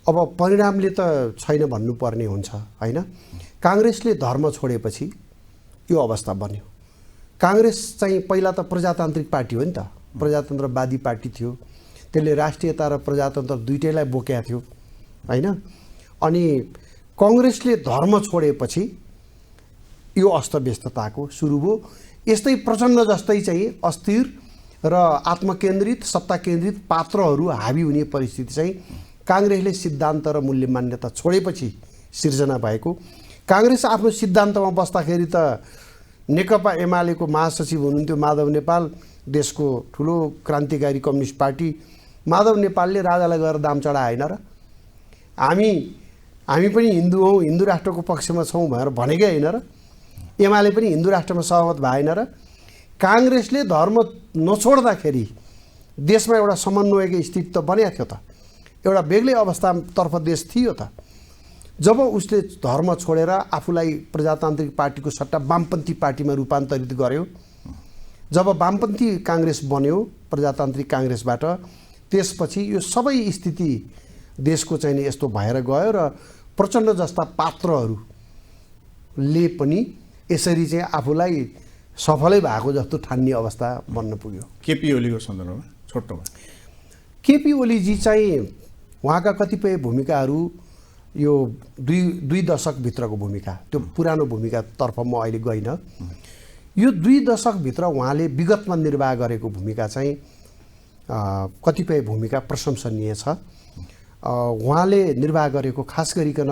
अब परिणामले त छैन भन्नुपर्ने हुन्छ, होइन? काङ्ग्रेसले धर्म छोडेपछि यो अवस्था बन्यो। काङ्ग्रेस चाहिँ पहिला त प्रजातान्त्रिक पार्टी हो नि त, प्रजातन्त्रवादी पार्टी थियो। त्यसले राष्ट्रियता र प्रजातन्त्र दुइटैलाई बोकेको थियो, होइन? अनि कङ्ग्रेसले धर्म छोडेपछि यो अस्तव्यस्तताको सुरु भयो। यस्तै प्रचण्ड जस्तै चाहिँ अस्थिर र आत्मकेन्द्रित, सत्ता केन्द्रित पात्रहरू हावी हुने परिस्थिति चाहिँ काङ्ग्रेसले सिद्धान्त र मूल्य मान्यता छोडेपछि सिर्जना भएको। काङ्ग्रेस आफ्नो सिद्धान्तमा बस्दाखेरि त नेकपा एमालेको महासचिव हुनुहुन्थ्यो माधव नेपाल, देशको ठुलो क्रान्तिकारी कम्युनिस्ट पार्टी। माधव नेपालले राजालाई गएर दाम चढाएन र हामी पनि हिन्दू हौँ, हिन्दू राष्ट्रको पक्षमा छौँ भनेर भनेकै होइन र? एमाले पनि हिन्दू राष्ट्रमा सहमत भएन र? काङ्ग्रेसले धर्म नछोड्दाखेरि देशमा एउटा समन्वयको स्थिति त बनेको थियो त, एउटा बेग्लै अवस्थातर्फ देश थियो त। जब उसले धर्म छोडेर आफूलाई प्रजातान्त्रिक पार्टीको सट्टा वामपन्थी पार्टीमा रूपान्तरित गर्यो, जब वामपन्थी काङ्ग्रेस बन्यो प्रजातान्त्रिक काङ्ग्रेसबाट, त्यसपछि यो सबै स्थिति देशको चाहिँ नि यस्तो भएर गयो र प्रचण्ड जस्ता पात्रहरूले पनि यसरी चाहिँ आफूलाई सफलै भएको जस्तो ठान्ने अवस्था बन्न पुग्यो।
केपी ओलीको सन्दर्भमा छोटोमा,
केपी ओलीजी चाहिँ उहाँका कतिपय भूमिकाहरू यो दुई दशकभित्रको भूमिका, त्यो पुरानो भूमिकातर्फ म अहिले गइनँ। यो 2 दशकभित्र उहाँले विगतमा निर्वाह गरेको भूमिका चाहिँ कतिपय भूमिका प्रशंसनीय छ। उहाँले निर्वाह गरेको खास गरिकन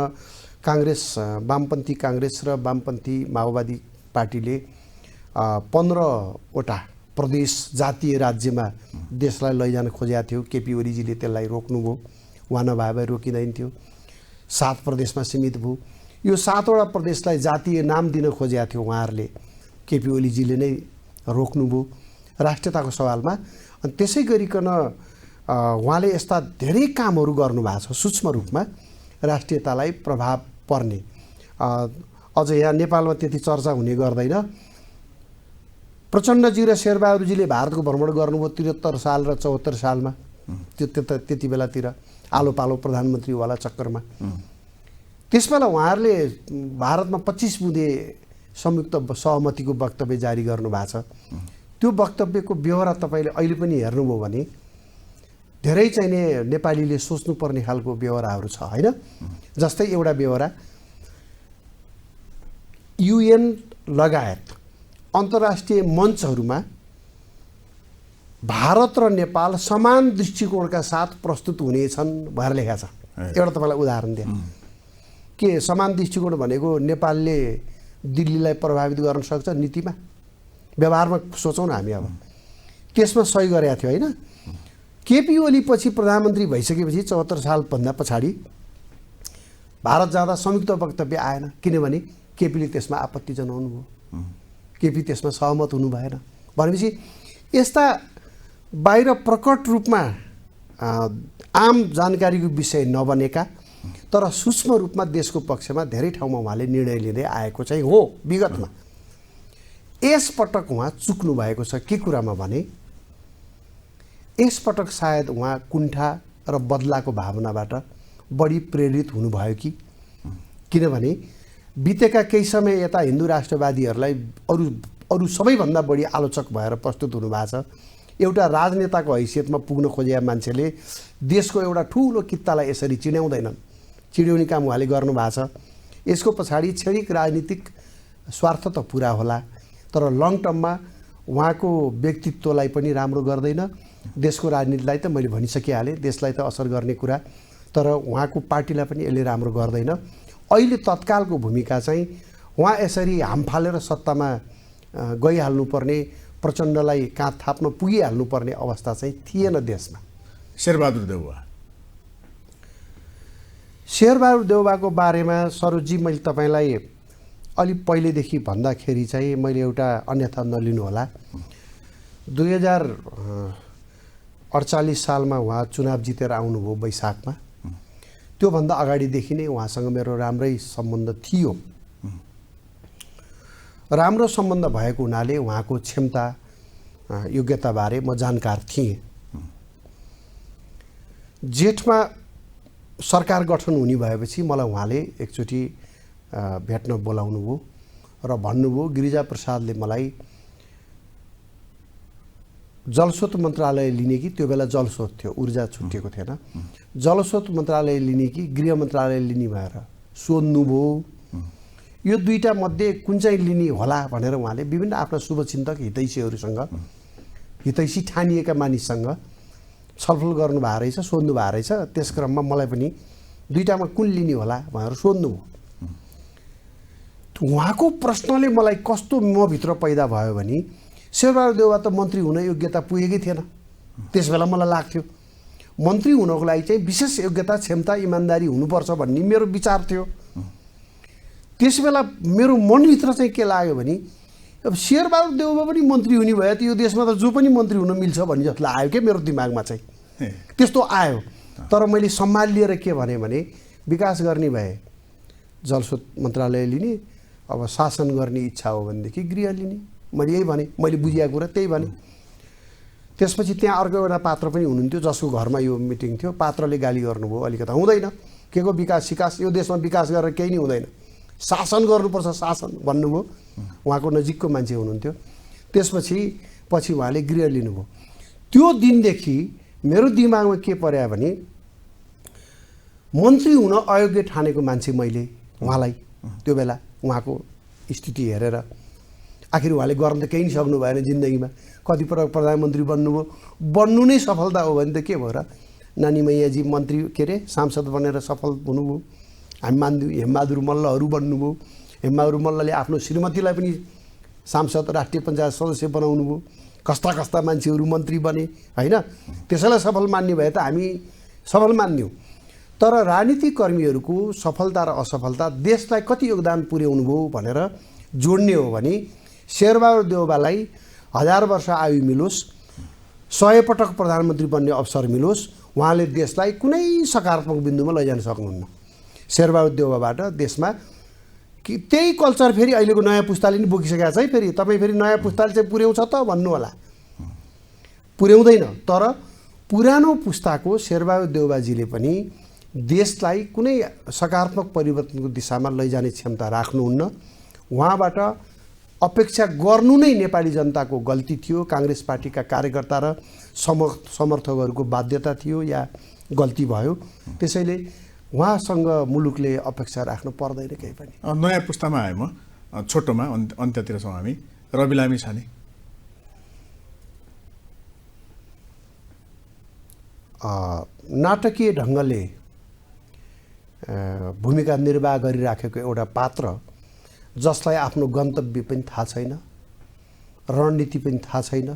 काङ्ग्रेस, वामपन्थी काङ्ग्रेस र वामपन्थी माओवादी पार्टीले 15वटा प्रदेश जातीय राज्यमा देशलाई लैजान खोजेका थियो। केपी ओलीजीले त्यसलाई रोक्नुभयो, उहाँ नभए भए रोकिँदैन थियो। 7 प्रदेशमा सीमित भयो। यो 7वटा प्रदेशलाई जातीय नाम दिन खोजेका थियो उहाँहरूले, केपी ओलीजीले नै रोक्नुभयो राष्ट्रियताको सवालमा। अनि त्यसै गरिकन उहाँले यस्ता धेरै कामहरू गर्नुभएको छ सूक्ष्म रूपमा राष्ट्रियतालाई प्रभाव पर्ने। अझ यहाँ नेपालमा त्यति चर्चा हुने गर्दैन। प्रचण्डजी र शेरबहादुरजीले भारतको भ्रमण गर्नुभयो 73 साल र 74 सालमा, त्यति बेलातिर आलो पालो प्रधानमन्त्रीवाला चक्करमा। त्यसबेला उहाँहरूले भारतमा 25 बुँदे संयुक्त सहमतिको वक्तव्य जारी गर्नुभएको छ। त्यो वक्तव्यको बेहोरा तपाईँले अहिले पनि हेर्नुभयो भने धेरै चाहिने नेपालीले सोच्नुपर्ने खालको बेहोराहरू छ, होइन? जस्तै एउटा बेहोरा, UN लगायत अन्तर्राष्ट्रिय मञ्चहरूमा भारत र नेपाल समान दृष्टिकोणका साथ प्रस्तुत हुनेछन् भनेर लेखा छ। एउटा तपाईँलाई उदाहरण दिए के समान दृष्टिकोण भनेको नेपालले दिल्लीलाई प्रभावित गर्न सक्छ नीतिमा, व्यवहारमा सोचौँ न हामी अब त्यसमा सही गरेका थियो होइन। केपी ओली पछि प्रधानमन्त्री भइसकेपछि 74 सालभन्दा पछाडि भारत जाँदा संयुक्त वक्तव्य आएन, किनभने केपीले त्यसमा आपत्ति जनाउनु भयो, केपी त्यसमा सहमत हुनु भएन। भनेपछि यस्ता बाहिर प्रकट रूपमा आम जानकारीको विषय नबनेका तर सूक्ष्म रूपमा देशको पक्षमा धेरै ठाउँमा उहाँले निर्णय लिँदै आएको चाहिँ हो विगतमा। यसपटक उहाँ चुक्नु भएको छ के कुरामा भने यसपटक सायद उहाँ कुण्ठा र बदलाको भावनाबाट बढी प्रेरित हुनुभयो कि, किनभने बितेका केही समय यता हिन्दू राष्ट्रवादीहरूलाई अरू सबैभन्दा बढी आलोचक भएर प्रस्तुत हुनुभएको छ। एउटा राजनेताको हैसियतमा पुग्न खोजेका मान्छेले देशको एउटा ठुलो कित्तालाई यसरी चिड्याउँदैनन्, चिड्याउने काम उहाँले गर्नुभएको छ। यसको पछाडि क्षणिक राजनीतिक स्वार्थ त पुरा होला तर लङ टर्ममा उहाँको व्यक्तित्वलाई पनि राम्रो गर्दैन, देशको राजनीतिलाई त मैले भनिसकिहालेँ, देशलाई त असर गर्ने कुरा, तर उहाँको पार्टीलाई पनि यसले राम्रो गर्दैन। अहिले तत्कालको भूमिका चाहिँ उहाँ यसरी हाम फालेर सत्तामा गइहाल्नुपर्ने, प्रचण्डलाई काँध थाप्न पुगिहाल्नुपर्ने अवस्था चाहिँ थिएन देशमा।
शेरबहादुर देउवा
शेरबहादुर देउवाको बारेमा सरोजजी मैले तपाईँलाई अलि पहिलेदेखि भन्दाखेरि चाहिँ मैले एउटा अन्यथा नलिनु होला, 2048 सालमा उहाँ चुनाव जितेर आउनुभयो वैशाखमा। त्योभन्दा अगाडिदेखि नै उहाँसँग मेरो राम्रै सम्बन्ध थियो। राम्रो सम्बन्ध भएको हुनाले उहाँको क्षमता योग्यताबारे म जानकार थिएँ। जेठमा सरकार गठन हुने भएपछि मलाई उहाँले एकचोटि भेट्न बोलाउनु भयो र भन्नुभयो गिरिजाप्रसादले मलाई जलस्रोत मन्त्रालय लिने कि, त्यो बेला जलस्रोत थियो, ऊर्जा छुट्टिएको थिएन, जलस्रोत मन्त्रालय लिने कि गृह मन्त्रालय लिने भएर सोध्नुभयो। यो दुईटा मध्ये कुन चाहिँ लिने होला भनेर उहाँले विभिन्न आफ्ना शुभचिन्तक हितैषीहरूसँग, हितैषी ठानिएका मानिससँग छलफल गर्नुभएको रहेछ, सोध्नु भएको रहेछ। त्यस क्रममा मलाई पनि दुईटामा कुन लिने होला भनेर सोध्नुभयो। उहाँको प्रश्नले मलाई कस्तो मभित्र पैदा भयो भने शेरबहादुर देउवा त मन्त्री हुन योग्यता पुगेकै थिएन। त्यस बेला मलाई लाग्थ्यो मन्त्री हुनको लागि चाहिँ विशेष योग्यता, क्षमता, इमान्दारी हुनुपर्छ भन्ने मेरो विचार थियो। त्यस बेला मेरो मनभित्र चाहिँ के लाग्यो भने अब शेरबहादुर देउवा पनि मन्त्री हुने भए त यो देशमा त जो पनि मन्त्री हुन मिल्छ भन्ने जस्तो आयो क्या मेरो दिमागमा चाहिँ, त्यस्तो आयो। तर मैले सम्हाल लिएर के भने विकास गर्ने भए जलस्रोत मन्त्रालय लिने, अब शासन गर्ने इच्छा हो भनेदेखि गृह लिने, मैले यही भने, मैले बुझेको कुरा त्यही भने। त्यसपछि त्यहाँ अर्को एउटा पात्र पनि हुनुहुन्थ्यो जसको घरमा यो मिटिङ थियो, पात्रले गाली गर्नुभयो अलिकता, हुँदैन के को विकास सिकास, यो देशमा विकास गरेर केही नै हुँदैन, शासन गर्नुपर्छ शासन भन्नुभयो। उहाँको नजिकको मान्छे हुनुहुन्थ्यो। त्यसपछि उहाँले गृह लिनुभयो। त्यो दिनदेखि मेरो दिमागमा के पर्यो भने मन्त्री हुन अयोग्य ठानेको मान्छे मैले उहाँलाई, त्यो बेला उहाँको स्थिति हेरेर, आखिर उहाँले गर्न त केही नै सक्नु भएन जिन्दगीमा, कति पटक प्रधानमन्त्री बन्नु नै सफलता हो भने त के भयो र। नानी मैयाजी मन्त्री के अरे सांसद बनेर सफल हुनुभयो, हामी मान्थ्यौँ। हेमबहादुर मल्लहरू बन्नुभयो, हेमबहादुर मल्लले आफ्नो श्रीमतीलाई पनि सांसद, राष्ट्रिय पञ्चायत सदस्य बनाउनु भयो, कस्ता कस्ता मान्छेहरू मन्त्री बने होइन। त्यसैलाई सफल मान्ने भए त हामी सफल मान्थ्यौँ। तर राजनीतिक कर्मीहरूको सफलता र असफलता देशलाई कति योगदान पुर्याउनु भयो भनेर जोड्ने हो भने शेरबहादुर देउवालाई 1000 वर्ष आयु मिलोस्, 100 पटक प्रधानमन्त्री बन्ने अवसर मिलोस्, उहाँले देशलाई कुनै सकारात्मक बिन्दुमा लैजान सक्नुहुन्न। शेरबहादुर देउवाबाट देशमा कि त्यही कल्चर फेरि अहिलेको नयाँ पुस्ताले नि बोकिसकेको छ है। फेरि तपाईँ फेरि नयाँ पुस्ताले चाहिँ पुर्याउँछ त भन्नु होला, पुर्याउँदैन। तर पुरानो पुस्ताको शेरबहादुर देउवाजीले पनि देशलाई कुनै सकारात्मक परिवर्तनको दिशामा लैजाने क्षमता राख्नुहुन्न। उहाँबाट अपेक्षा गर्नु नै नेपाली जनताको गल्ती थियो, काङ्ग्रेस पार्टीका कार्यकर्ता र समर्थकहरूको बाध्यता थियो या गल्ती भयो। त्यसैले उहाँसँग मुलुकले अपेक्षा राख्नु पर्दैन केही पनि।
नयाँ पुस्तामा आएँ म, छोटोमा अन्त्यतिर छौँ हामी। रवि लामिछाने
नाटकीय ढङ्गले भूमिका निर्वाह गरिराखेको एउटा पात्र जसलाई आफ्नो गन्तव्य पनि थाहा छैन रणनीति पनि थाहा छैन,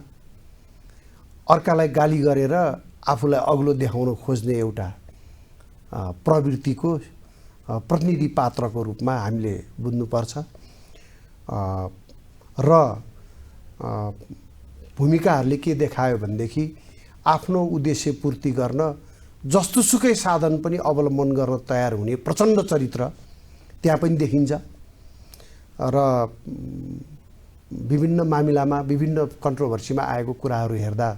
अर्कालाई गाली गरेर आफूलाई अग्लो देखाउन खोज्ने एउटा प्रवृत्तिको प्रतिनिधि पात्रको रूपमा हामीले बुझ्नुपर्छ र भूमिकाहरूले के देखायो भनेदेखि आफ्नो उद्देश्य पूर्ति गर्न जस्तोसुकै साधन पनि अवलम्बन गर्न तयार हुने प्रचण्ड चरित्र त्यहाँ पनि देखिन्छ र विभिन्न मामिलामा विभिन्न कन्ट्रोभर्सीमा आएको कुराहरू हेर्दा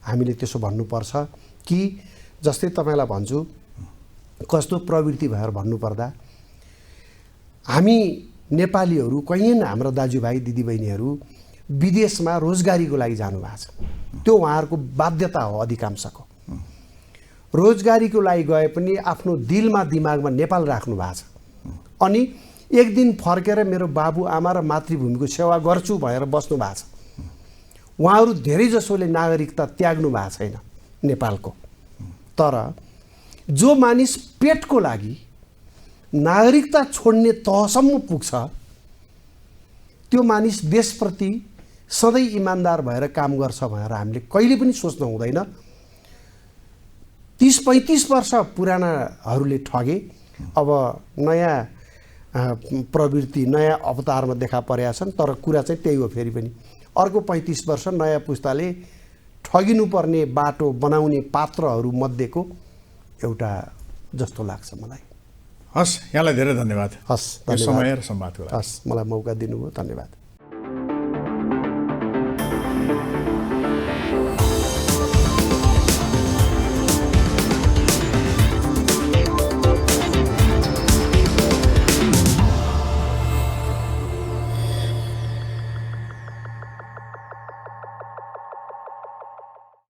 हामीले त्यसो भन्नुपर्छ कि जस्तै तपाईँलाई भन्छु कस्तो प्रवृत्ति भएर भन्नुपर्दा हामी नेपालीहरू कैयन हाम्रा दाजुभाइ दिदीबहिनीहरू विदेशमा रोजगारीको लागि जानुभएको छ। त्यो उहाँहरूको बाध्यता हो अधिकांशको। रोजगारीको लागि गए पनि आफ्नो दिलमा दिमागमा नेपाल राख्नु भएको छ अनि एक दिन फर्केर मेरो बाबुआमा र मातृभूमिको सेवा गर्छु भनेर बस्नु भएको छ। उहाँहरू धेरैजसोले नागरिकता त्याग्नु भएको छैन नेपालको, तर जो मानिस पेटको लागि नागरिकता छोड्ने तहसम्म पुग्छ त्यो मानिस देशप्रति सधैँ इमान्दार भएर काम गर्छ भनेर हामीले कहिले पनि सोच्नु हुँदैन। 30-35 वर्ष पुरानाहरूले ठगे, अब नयाँ प्रवृत्ति नयाँ अवतारमा देखा परेका छन्, तर कुरा चाहिँ त्यही हो। फेरि पनि अर्को 35 वर्ष नयाँ पुस्ताले ठगिनुपर्ने बाटो बनाउने पात्रहरू मध्येको एउटा जस्तो लाग्छ मलाई।
हस्, यहाँलाई धेरै धन्यवाद।
हस्,
समय र संवादको लागि।
हस्, मलाई मौका दिनुभयो, धन्यवाद।